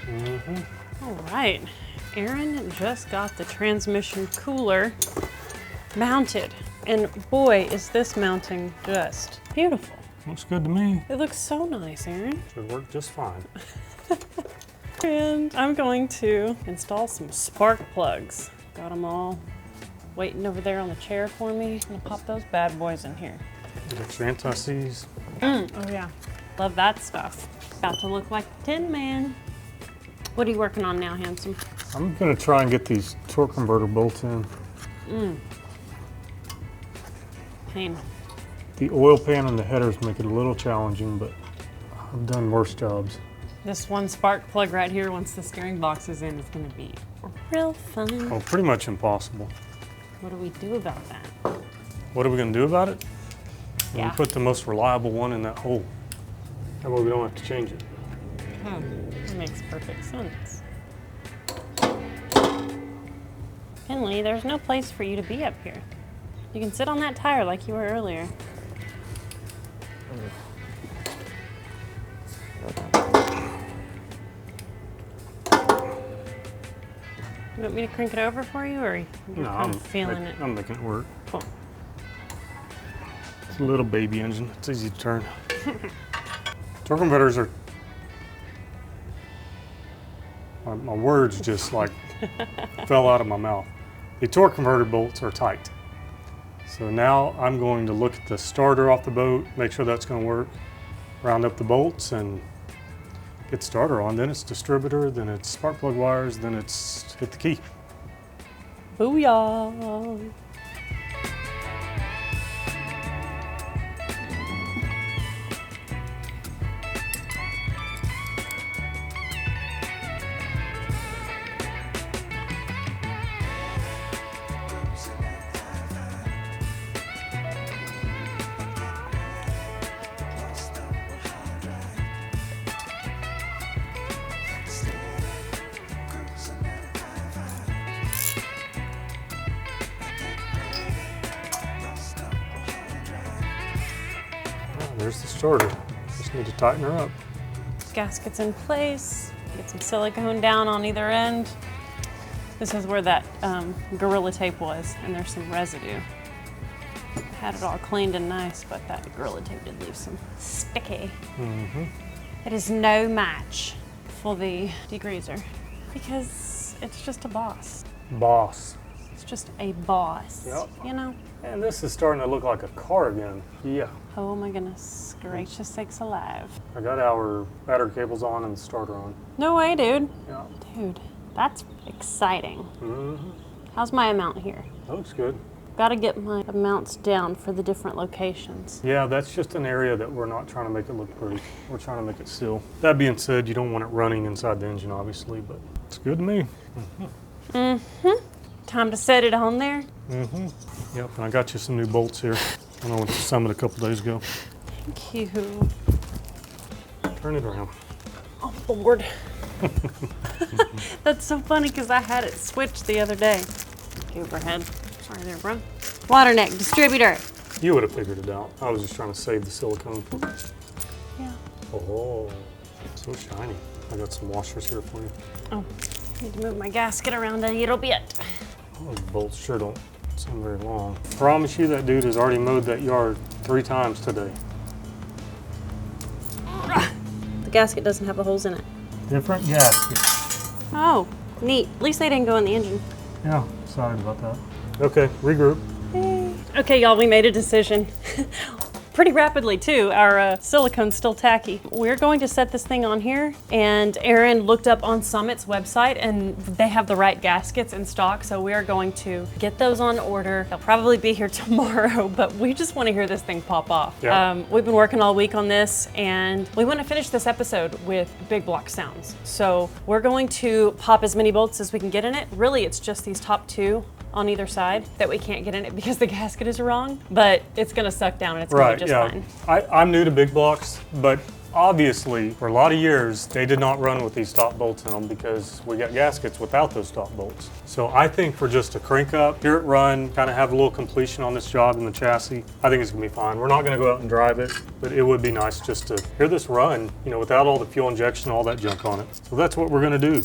Mm-hmm. All right. Aaron just got the transmission cooler mounted. And boy, is this mounting just beautiful. Looks good to me. It looks so nice, Aaron. Should work just fine. And I'm going to install some spark plugs. Got them all waiting over there on the chair for me. I'm gonna pop those bad boys in here. Got your anti-seize. Oh yeah, love that stuff. About to look like the Tin Man. What are you working on now, handsome? I'm gonna try and get these torque converter bolts in. Pain. The oil pan and the headers make it a little challenging, but I've done worse jobs. This one spark plug right here, once the steering box is in, is gonna be real fun. Oh, pretty much impossible. What do we do about that? What are we gonna do about it? Yeah. We put the most reliable one in that hole. That way we don't have to change it. That makes perfect sense. Finley, there's no place for you to be up here. You can sit on that tire like you were earlier. You want me to crank it over for you, or you're kind of feeling it? I'm making it work. Cool. It's a little baby engine. It's easy to turn. Torque converters are... My words just like fell out of my mouth. The torque converter bolts are tight. So now I'm going to look at the starter off the boat, make sure that's going to work, round up the bolts and get the starter on. Then it's distributor, then it's spark plug wires, then it's hit the key. Booyah! There's the starter. Just need to tighten her up. Gaskets in place. Get some silicone down on either end. This is where that Gorilla Tape was, and there's some residue. Had it all cleaned and nice, but that Gorilla Tape did leave some sticky. It is no match for the degreaser because it's just a boss. Boss. It's just a boss, Yep. you know? And this is starting to look like a car again. Yeah. Oh my goodness, gracious sakes alive. I got our battery cables on and the starter on. No way, dude. Yeah. Dude, that's exciting. How's my amount here? That looks good. Gotta get my amounts down for the different locations. Yeah, that's just an area that we're not trying to make it look pretty. We're trying to make it still. That being said, you don't want it running inside the engine, obviously, but it's good to me. Time to set it on there. Yep, and I got you some new bolts here. I went to Summit a couple days ago. Thank you. Turn it around. Oh, Lord. That's so funny because I had it switched the other day. Overhead. Sorry there, bro. Water neck distributor. You would have figured it out. I was just trying to save the silicone for it. Yeah. Oh, so shiny. I got some washers here for you. Oh, need to move my gasket around a little bit. Those bolts sure don't seem very long. Promise you that dude has already mowed that yard 3 times today. The gasket doesn't have the holes in it. Different gasket. Oh, neat. At least they didn't go in the engine. Yeah, sorry about that. Okay, regroup. Okay, y'all, we made a decision. pretty rapidly too. Our silicone's still tacky. We're going to set this thing on here, and Aaron looked up on Summit's website and they have the right gaskets in stock, so we are going to get those on order. They'll probably be here tomorrow, but we just want to hear this thing pop off. Yeah. We've been working all week on this, and we want to finish this episode with big block sounds. So we're going to pop as many bolts as we can get in it. Really, it's just these top two on either side that we can't get in it because the gasket is wrong, but it's gonna suck down and it's gonna be just fine. I'm new to big blocks, but obviously for a lot of years they did not run with these top bolts in them because we got gaskets without those top bolts. So I think for just a crank up, hear it run, kind of have a little completion on this job in the chassis, I think it's gonna be fine. We're not gonna go out and drive it, but it would be nice just to hear this run, you know, without all the fuel injection, all that junk on it. So that's what we're gonna do.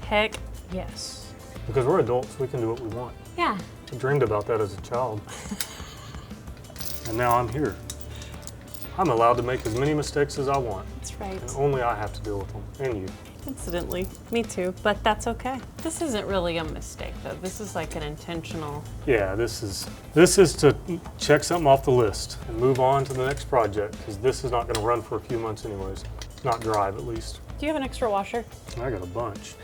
Heck yes. Because we're adults, we can do what we want. Yeah. I dreamed about that as a child. And now I'm here. I'm allowed to make as many mistakes as I want. That's right. And only I have to deal with them, and you. Incidentally, me too, but that's okay. This isn't really a mistake though. This is like an intentional. Yeah, this is to check something off the list and move on to the next project, because this is not going to run for a few months anyways. Not drive, at least. Do you have an extra washer? I got a bunch.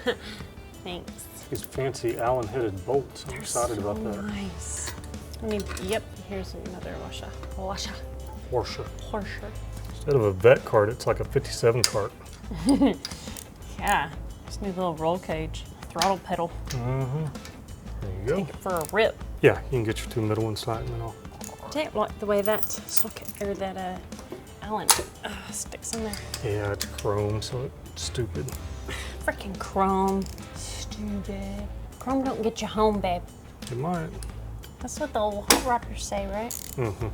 Thanks. These fancy Allen-headed bolts. I'm excited about that. Nice. I mean, yep, here's another washer. Washer. Instead of a vet cart, it's like a 57 cart. Yeah, just need a little roll cage, throttle pedal. Mm-hmm. There you go. Take it for a rip. Yeah, you can get your two middle ones tight and then I'll. Don't like the way that socket or that Allen sticks in there. Yeah, it's chrome, so it's stupid. Freaking chrome. Stupid. Chrome don't get you home, babe. It might. That's what the old hot rodders say, right? Mm-hmm.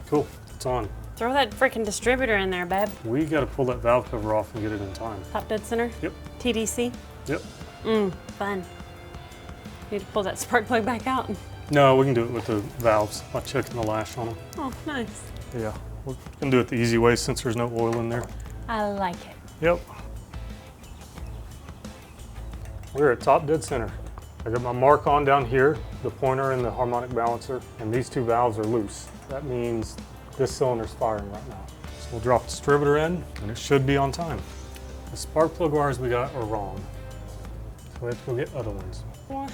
Cool. It's on. Throw that freaking distributor in there, babe. We got to pull that valve cover off and get it in time. Top dead center? Yep. TDC? Yep. Fun. Need to pull that spark plug back out. No, we can do it with the valves by checking the lash on them. Oh, nice. Yeah, we can do it the easy way since there's no oil in there. I like it. Yep. We're at top dead center. I got my mark on down here, the pointer and the harmonic balancer, and these two valves are loose. That means this cylinder's firing right now. So we'll drop the distributor in, and it should be on time. The spark plug wires we got are wrong, so we have to go get other ones. What?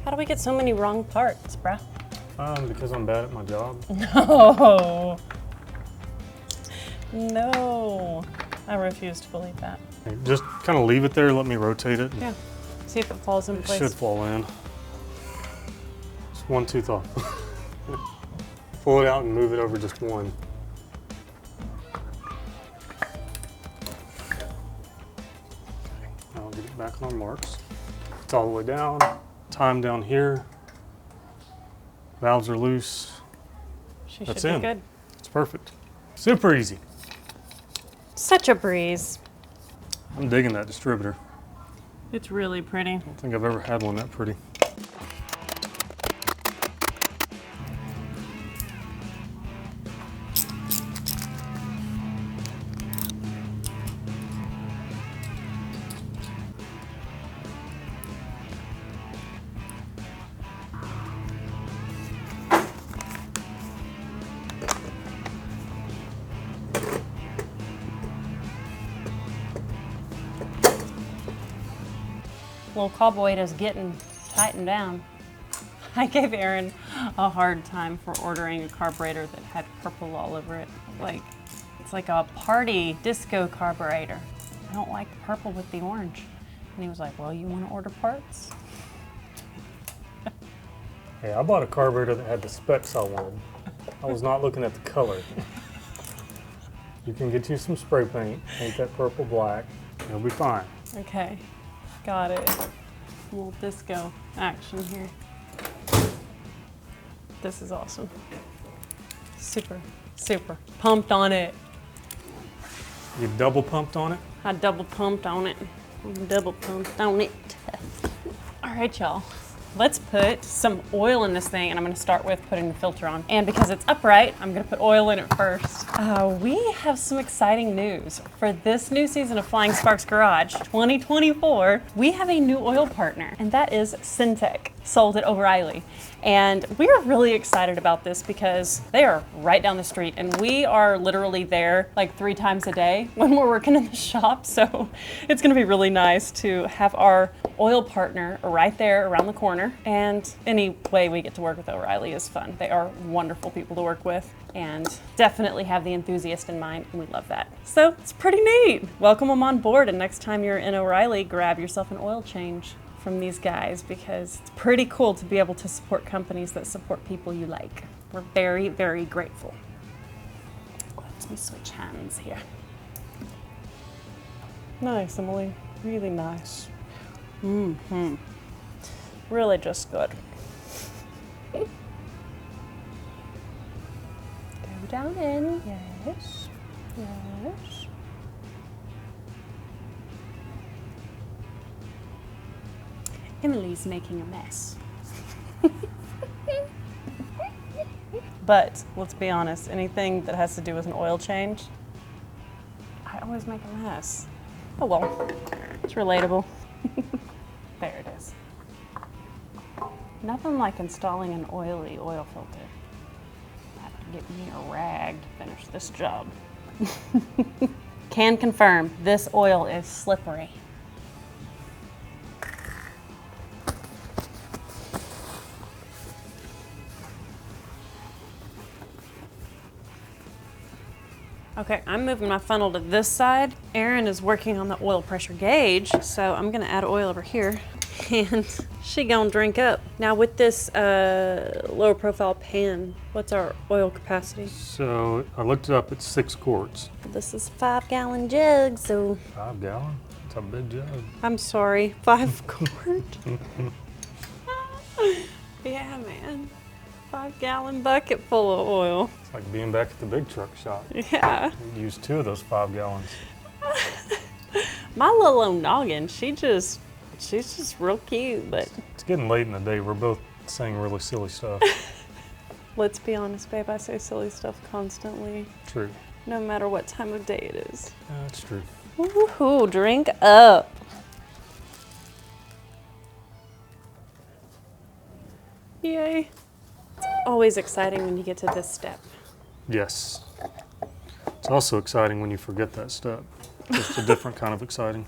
How do we get so many wrong parts, bruh? Because I'm bad at my job. No. No. I refuse to believe that. Just kind of leave it there, let me rotate it. Yeah. See if it falls in It place. should fall in. Just one tooth off. Pull it out and move it over just one. Okay. Now I'll get it back on our marks. It's all the way down. Time down here. Valves are loose. She That's should in. be good. It's perfect. Super easy. Such a breeze. I'm digging that distributor. It's really pretty. I don't think I've ever had one that pretty. Little cowboy is getting tightened down. I gave Aaron a hard time for ordering a carburetor that had purple all over it. Like, it's like a party disco carburetor. I don't like the purple with the orange. And he was like, well, you want to order parts? Hey, I bought a carburetor that had the specs I wanted. I was not looking at the color. You can get you some spray paint, paint that purple black, and it'll be fine. Okay, got it. A little disco action here. This is awesome. Super, super pumped on it. You double pumped on it? I double pumped on it. Double pumped on it. All right, y'all. Let's put some oil in this thing, and I'm gonna start with putting the filter on. And because it's upright, I'm gonna put oil in it first. We have some exciting news. For this new season of Flying Sparks Garage 2024, we have a new oil partner, and that is Syntec. sold at O'Reilly. And we are really excited about this because they are right down the street and we are literally there like 3 times a day when we're working in the shop. So it's gonna be really nice to have our oil partner right there around the corner. And any way we get to work with O'Reilly is fun. They are wonderful people to work with and definitely have the enthusiast in mind, and we love that. So it's pretty neat. Welcome them on board, and next time you're in O'Reilly, grab yourself an oil change from these guys because it's pretty cool to be able to support companies that support people you like. We're very, very grateful. Let me switch hands here. Nice, Emily. Really nice. Mm-hmm. Really just good. Go down in. Yes. Yes. Emily's making a mess. But let's be honest, anything that has to do with an oil change, I always make a mess. Oh well, it's relatable. There it is. Nothing like installing an oily oil filter. I have to get me a rag to finish this job. Can confirm, this oil is slippery. Okay, I'm moving my funnel to this side. Erin is working on the oil pressure gauge, so I'm gonna add oil over here and she gonna drink up. Now with this lower profile pan, what's our oil capacity? So I looked it up, it's 6 quarts. This is 5-gallon jug, so. 5 gallon? It's a big jug. I'm sorry, 5 quart? Yeah, man. 5-gallon bucket full of oil. It's like being back at the big truck shop. Yeah. We used 2 of those 5 gallons. My little old noggin, she's just real cute, but. It's getting late in the day. We're both saying really silly stuff. Let's be honest, babe, I say silly stuff constantly. True. No matter what time of day it is. Yeah, that's true. Woohoo, drink up. Yay. It's always exciting when you get to this step. Yes. It's also exciting when you forget that step. It's a different kind of exciting.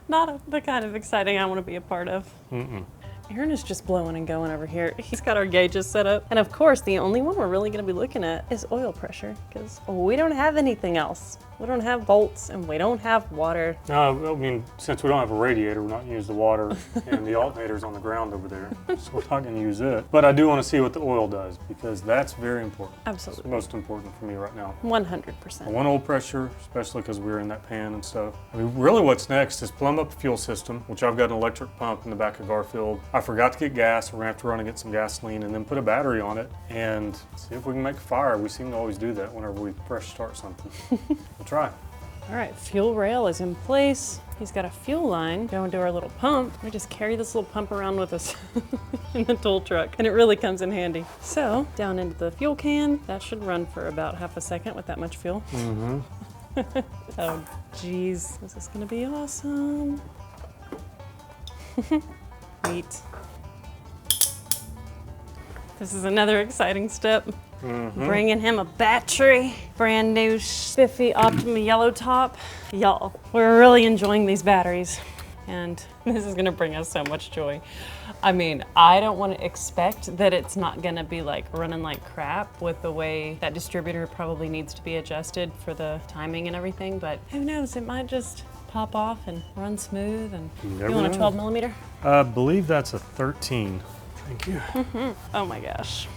Not the kind of exciting I want to be a part of. Mm-mm. Aaron is just blowing and going over here. He's got our gauges set up. And of course, the only one we're really going to be looking at is oil pressure because we don't have anything else. We don't have bolts and we don't have water. No, I mean, since we don't have a radiator, we're not going to use the water and the alternator's on the ground over there. So we're not going to use it. But I do want to see what the oil does because that's very important. Absolutely. It's most important for me right now. 100%. I want oil pressure, especially because we're in that pan and stuff. I mean, really what's next is plumb up the fuel system, which I've got an electric pump in the back of Garfield. I forgot to get gas. We're going to have to run and get some gasoline and then put a battery on it and see if we can make a fire. We seem to always do that whenever we fresh start something. We'll try. All right, fuel rail is in place. He's got a fuel line going to our little pump. We just carry this little pump around with us in the tool truck, and it really comes in handy. So, down into the fuel can. That should run for about half a second with that much fuel. Mm-hmm. Oh, geez. This is gonna be awesome. Neat. This is another exciting step. Mm-hmm. Bringing him a battery, brand new spiffy Optima yellow top. Y'all, we're really enjoying these batteries and this is gonna bring us so much joy. I mean, I don't wanna expect that it's not gonna be like running like crap with the way that distributor probably needs to be adjusted for the timing and everything, but who knows, it might just pop off and run smooth. And you want a 12 millimeter? I believe that's a 13. Thank you. Oh my gosh.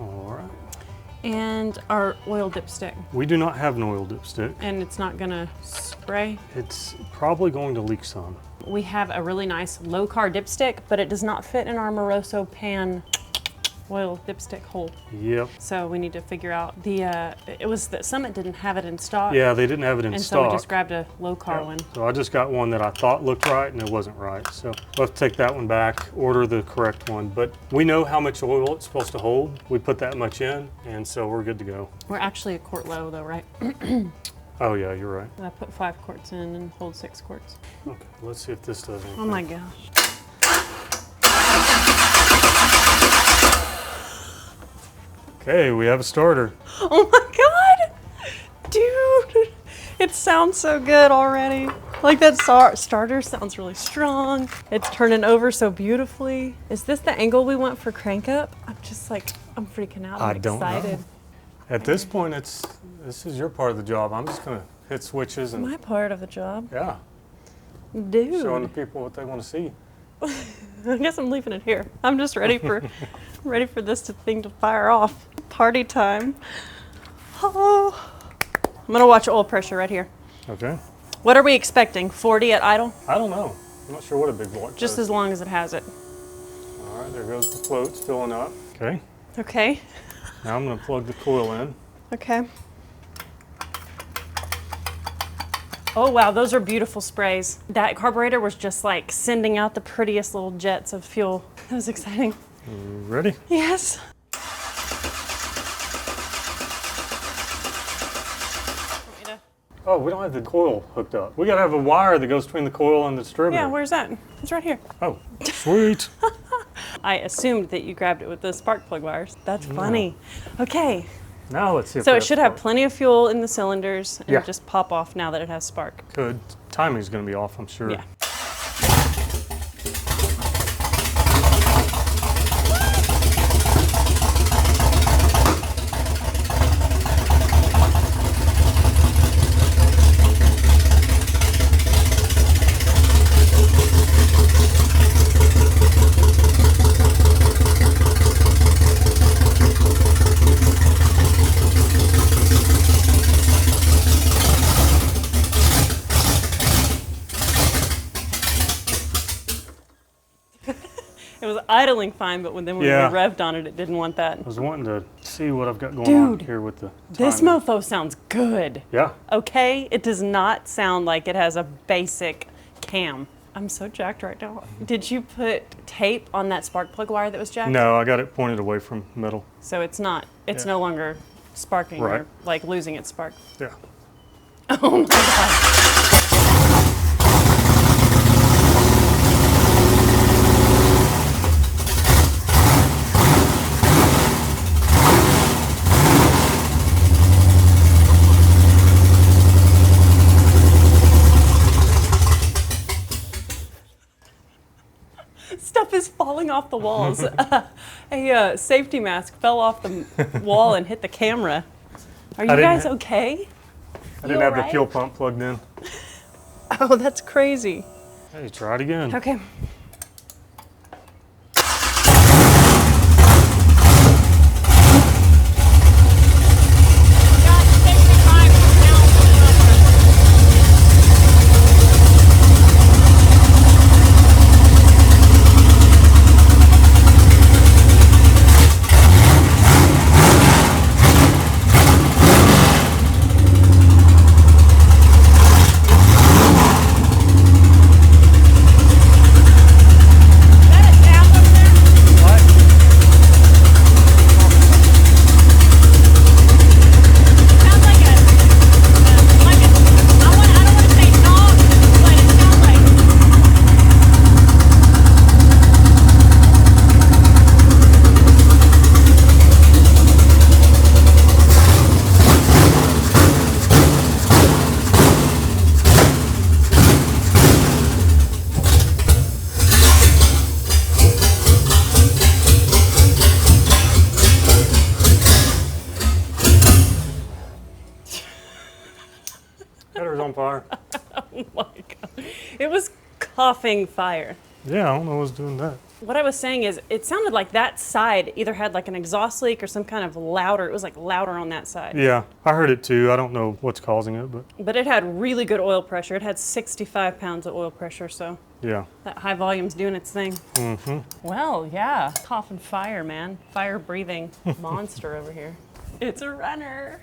All right. And our oil dipstick. We do not have an oil dipstick. And it's not gonna spray? It's probably going to leak some. We have a really nice low-car dipstick, but it does not fit in our Moroso pan oil dipstick hole. Yep. So we need to figure out it was that Summit didn't have it in stock. Yeah, they didn't have it in and stock. so we just grabbed a low-car one. So I just got one that I thought looked right and it wasn't right. So we'll have to take that one back, order the correct one. But we know how much oil it's supposed to hold. We put that much in, and so we're good to go. We're actually a quart low though, right? Oh yeah, you're right. I put 5 quarts in and hold 6 quarts. Okay, let's see if this does anything. Oh my gosh. Okay, we have a starter. Oh my God, dude, it sounds so good already. Like that starter sounds really strong. It's turning over so beautifully. Is this the angle we want for crank up? I'm just like, I'm freaking out. I'm excited. Know. At this point, this is your part of the job. I'm just gonna hit switches and My part of the job. yeah, Dude. showing the people what they want to see. I guess I'm leaving it here. I'm just ready for this thing to fire off. Party time. Oh. I'm gonna watch oil pressure right here. Okay. What are we expecting? 40 at idle? I don't know. I'm not sure what a big block Just does. as long as it has it. All right, there goes the floats filling up. Okay. Okay. Now I'm gonna plug the coil in. Okay. Oh wow, those are beautiful sprays. That carburetor was just like sending out the prettiest little jets of fuel. That was exciting. Ready? Yes. Oh, we don't have the coil hooked up. We gotta have a wire that goes between the coil and the distributor. Yeah, where's that? It's right here. Oh, sweet. I assumed that you grabbed it with the spark plug wires. That's funny. Okay, Now let's see if so we it should have spark. plenty of fuel in the cylinders and Yeah. just pop off now that it has spark. Good. Timing's gonna be off, I'm sure. Yeah. It was idling fine, but when we Yeah. revved on it, it didn't want that. I was wanting to see what I've got going on Dude, here with the This timing. mofo sounds good. Yeah. Okay, it does not sound like it has a basic cam. I'm so jacked right now. Did you put tape on that spark plug wire that was jacked? No, I got it pointed away from metal. So it's not, it's Yeah. no longer sparking Right. or like losing its spark. Yeah. Oh my God. Stuff is falling off the walls. A safety mask fell off the wall and hit the camera. Are you didn't guys ha- okay? I didn't You have the alright? fuel pump plugged in. Oh, that's crazy. Hey, try it again. Okay. Header's on fire. Oh my God. It was coughing fire. Yeah, I don't know what's doing that. What I was saying is it sounded like that side either had like an exhaust leak or some kind of louder. It was like louder on that side. Yeah, I heard it too. I don't know what's causing it, but But it had really good oil pressure. It had 65 pounds of oil pressure, so yeah. that high volume's doing its thing. Mm-hmm. Well, yeah. Coughing fire, man. Fire breathing monster over here. It's a runner.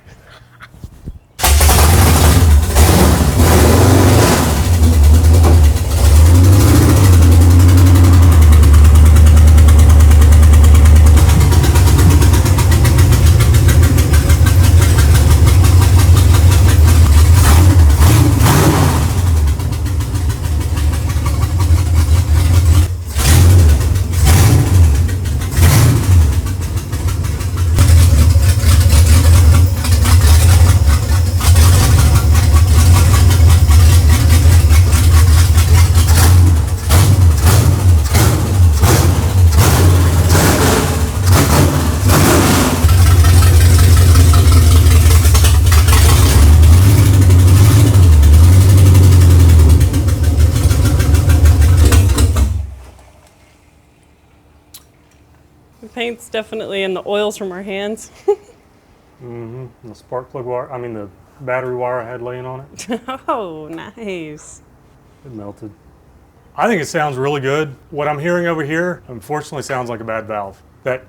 paint's definitely in the oils from our hands. Mm-hmm. The spark plug wire, I mean the battery wire I had laying on it. Oh, nice. It melted. I think it sounds really good. What I'm hearing over here, unfortunately, sounds like a bad valve. That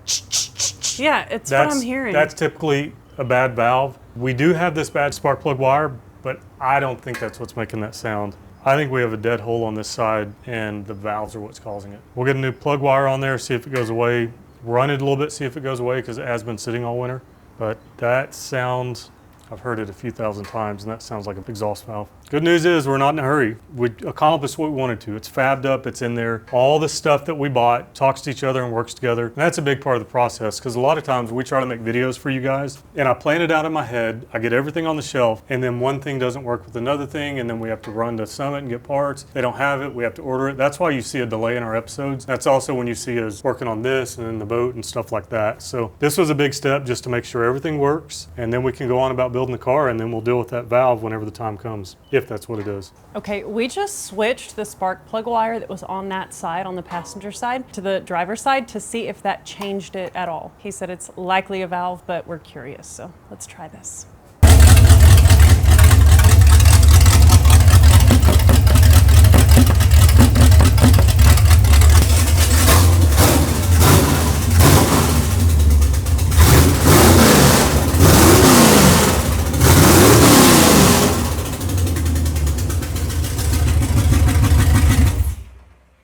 Yeah, it's what I'm hearing. That's typically a bad valve. We do have this bad spark plug wire, but I don't think that's what's making that sound. I think we have a dead hole on this side and the valves are what's causing it. We'll get a new plug wire on there, see if it goes away. Run it a little bit, see if it goes away because it has been sitting all winter. But that sounds, I've heard it a few thousand times and that sounds like an exhaust valve. Good news is we're not in a hurry. We accomplished what we wanted to. It's fabbed up, it's in there. All the stuff that we bought talks to each other and works together. And that's a big part of the process because a lot of times we try to make videos for you guys and I plan it out in my head. I get everything on the shelf and then one thing doesn't work with another thing and then we have to run to Summit and get parts. They don't have it, we have to order it. That's why you see a delay in our episodes. That's also when you see us working on this and then the boat and stuff like that. So this was a big step just to make sure everything works and then we can go on about building the car and then we'll deal with that valve whenever the time comes, if that's what it is. Okay, we just switched the spark plug wire that was on that side, on the passenger side, to the driver's side to see if that changed it at all. He said it's likely a valve, but we're curious, so let's try this.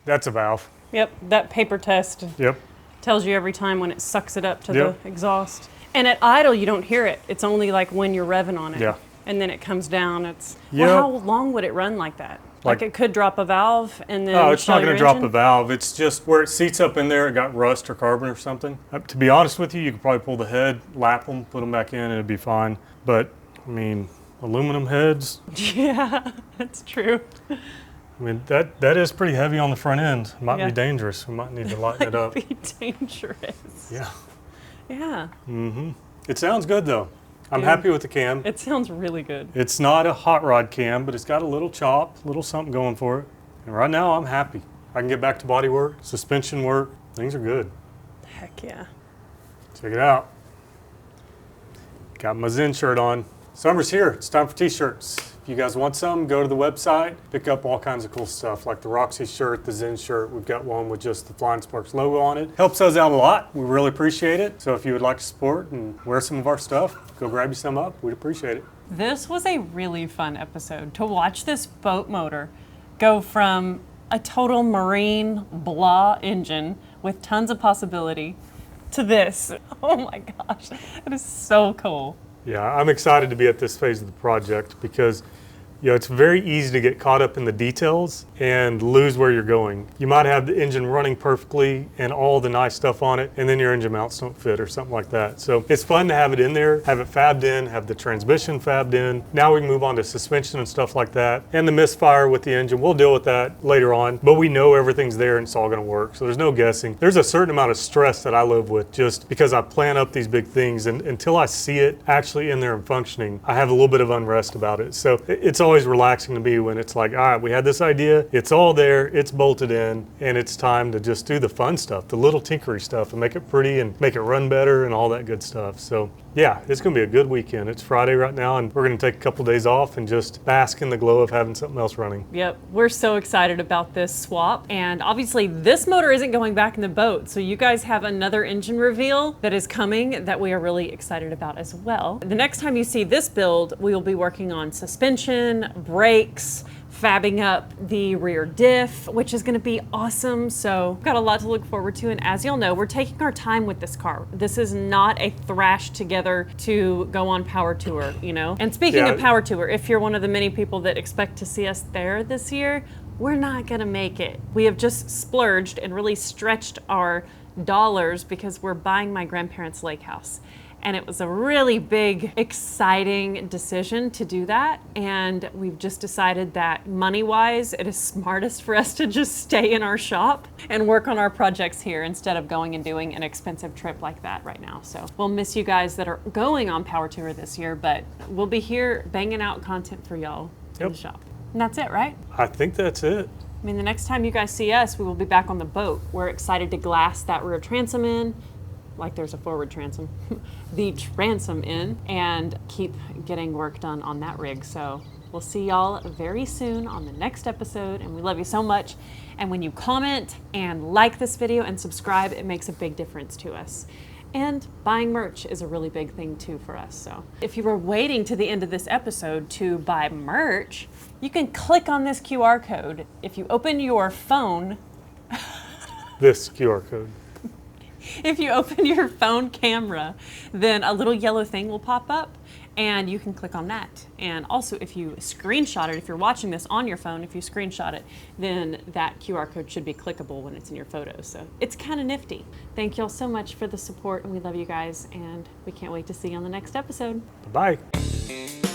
That's a valve. Yep, that paper test Yep. tells you every time when it sucks it up to Yep. the exhaust. And at idle, you don't hear it. It's only like when you're revving on it. Yeah. And then it comes down. It's Yep. well, how long would it run like that? Like it could drop a valve and then Oh, it's shell not going your to drop engine? a valve. It's just where it seats up in there, it got rust or carbon or something. To be honest with you, you could probably pull the head, lap them, put them back in, and it'd be fine. But, I mean, aluminum heads, Yeah, that's true. I mean, that is pretty heavy on the front end. It might Yeah. be dangerous. We might need to lighten it up. Be dangerous. Yeah. Yeah, It sounds good, though. I'm Yeah. happy with the cam. it sounds really good. It's not a hot rod cam, but it's got a little chop, a little something going for it. And right now, I'm happy. I can get back to body work, suspension work. Things are good. Heck yeah. Check it out. Got my Zen shirt on. Summer's here. It's time for t-shirts. If you guys want some, go to the website, pick up all kinds of cool stuff like the Roxy shirt, the Zen shirt. We've got one with just the Flying Sparks logo on it. Helps us out a lot. We really appreciate it. So if you would like to support and wear some of our stuff, go grab you some up. We'd appreciate it. This was a really fun episode to watch this boat motor go from a total marine blah engine with tons of possibility to this. Oh my gosh, that is so cool. Yeah, I'm excited to be at this phase of the project because it's very easy to get caught up in the details and lose where you're going. You might have the engine running perfectly and all the nice stuff on it, and then your engine mounts don't fit or something like that. So it's fun to have it in there, have it fabbed in, have the transmission fabbed in. Now we can move on to suspension and stuff like that. And the misfire with the engine, we'll deal with that later on, but we know everything's there and it's all gonna work. So there's no guessing. There's a certain amount of stress that I live with just because I plan up these big things, and until I see it actually in there and functioning, I have a little bit of unrest about it. So it's always relaxing to me when it's like, all right, we had this idea, it's all there, it's bolted in, and it's time to just do the fun stuff, the little tinkery stuff, and make it pretty and make it run better and all that good stuff. So yeah, it's gonna be a good weekend. It's Friday right now, and we're gonna take a couple days off and just bask in the glow of having something else running. Yep, we're so excited about this swap, and obviously this motor isn't going back in the boat, so you guys have another engine reveal that is coming that we are really excited about as well. The next time you see this build, we will be working on suspension, brakes, fabbing up the rear diff, which is gonna be awesome. So we've got a lot to look forward to, and as you'll know, we're taking our time with this car. This is not a thrash together to go on power tour, you know? And speaking of power tour, if you're one of the many people that expect to see us there this year, we're not gonna make it. We have just splurged and really stretched our dollars because we're buying my grandparents' lake house. And it was a really big, exciting decision to do that. And we've just decided that money-wise, it is smartest for us to just stay in our shop and work on our projects here instead of going and doing an expensive trip like that right now. So we'll miss you guys that are going on Power Tour this year, but we'll be here banging out content for y'all in the shop. And that's it, right? I think that's it. I mean, the next time you guys see us, we will be back on the boat. We're excited to glass that rear transom in, like there's a forward transom, the transom in, and keep getting work done on that rig. So we'll see y'all very soon on the next episode, and we love you so much. And when you comment and like this video and subscribe, it makes a big difference to us. And buying merch is a really big thing too for us. So if you were waiting to the end of this episode to buy merch, you can click on this QR code. If you open your phone, This QR code. if you open your phone camera, then a little yellow thing will pop up and you can click on that. And also if you screenshot it, if you're watching this on your phone, if you screenshot it, then that QR code should be clickable when it's in your photos. So it's kind of nifty. Thank y'all so much for the support, and we love you guys, and we can't wait to see you on the next episode. Bye-bye.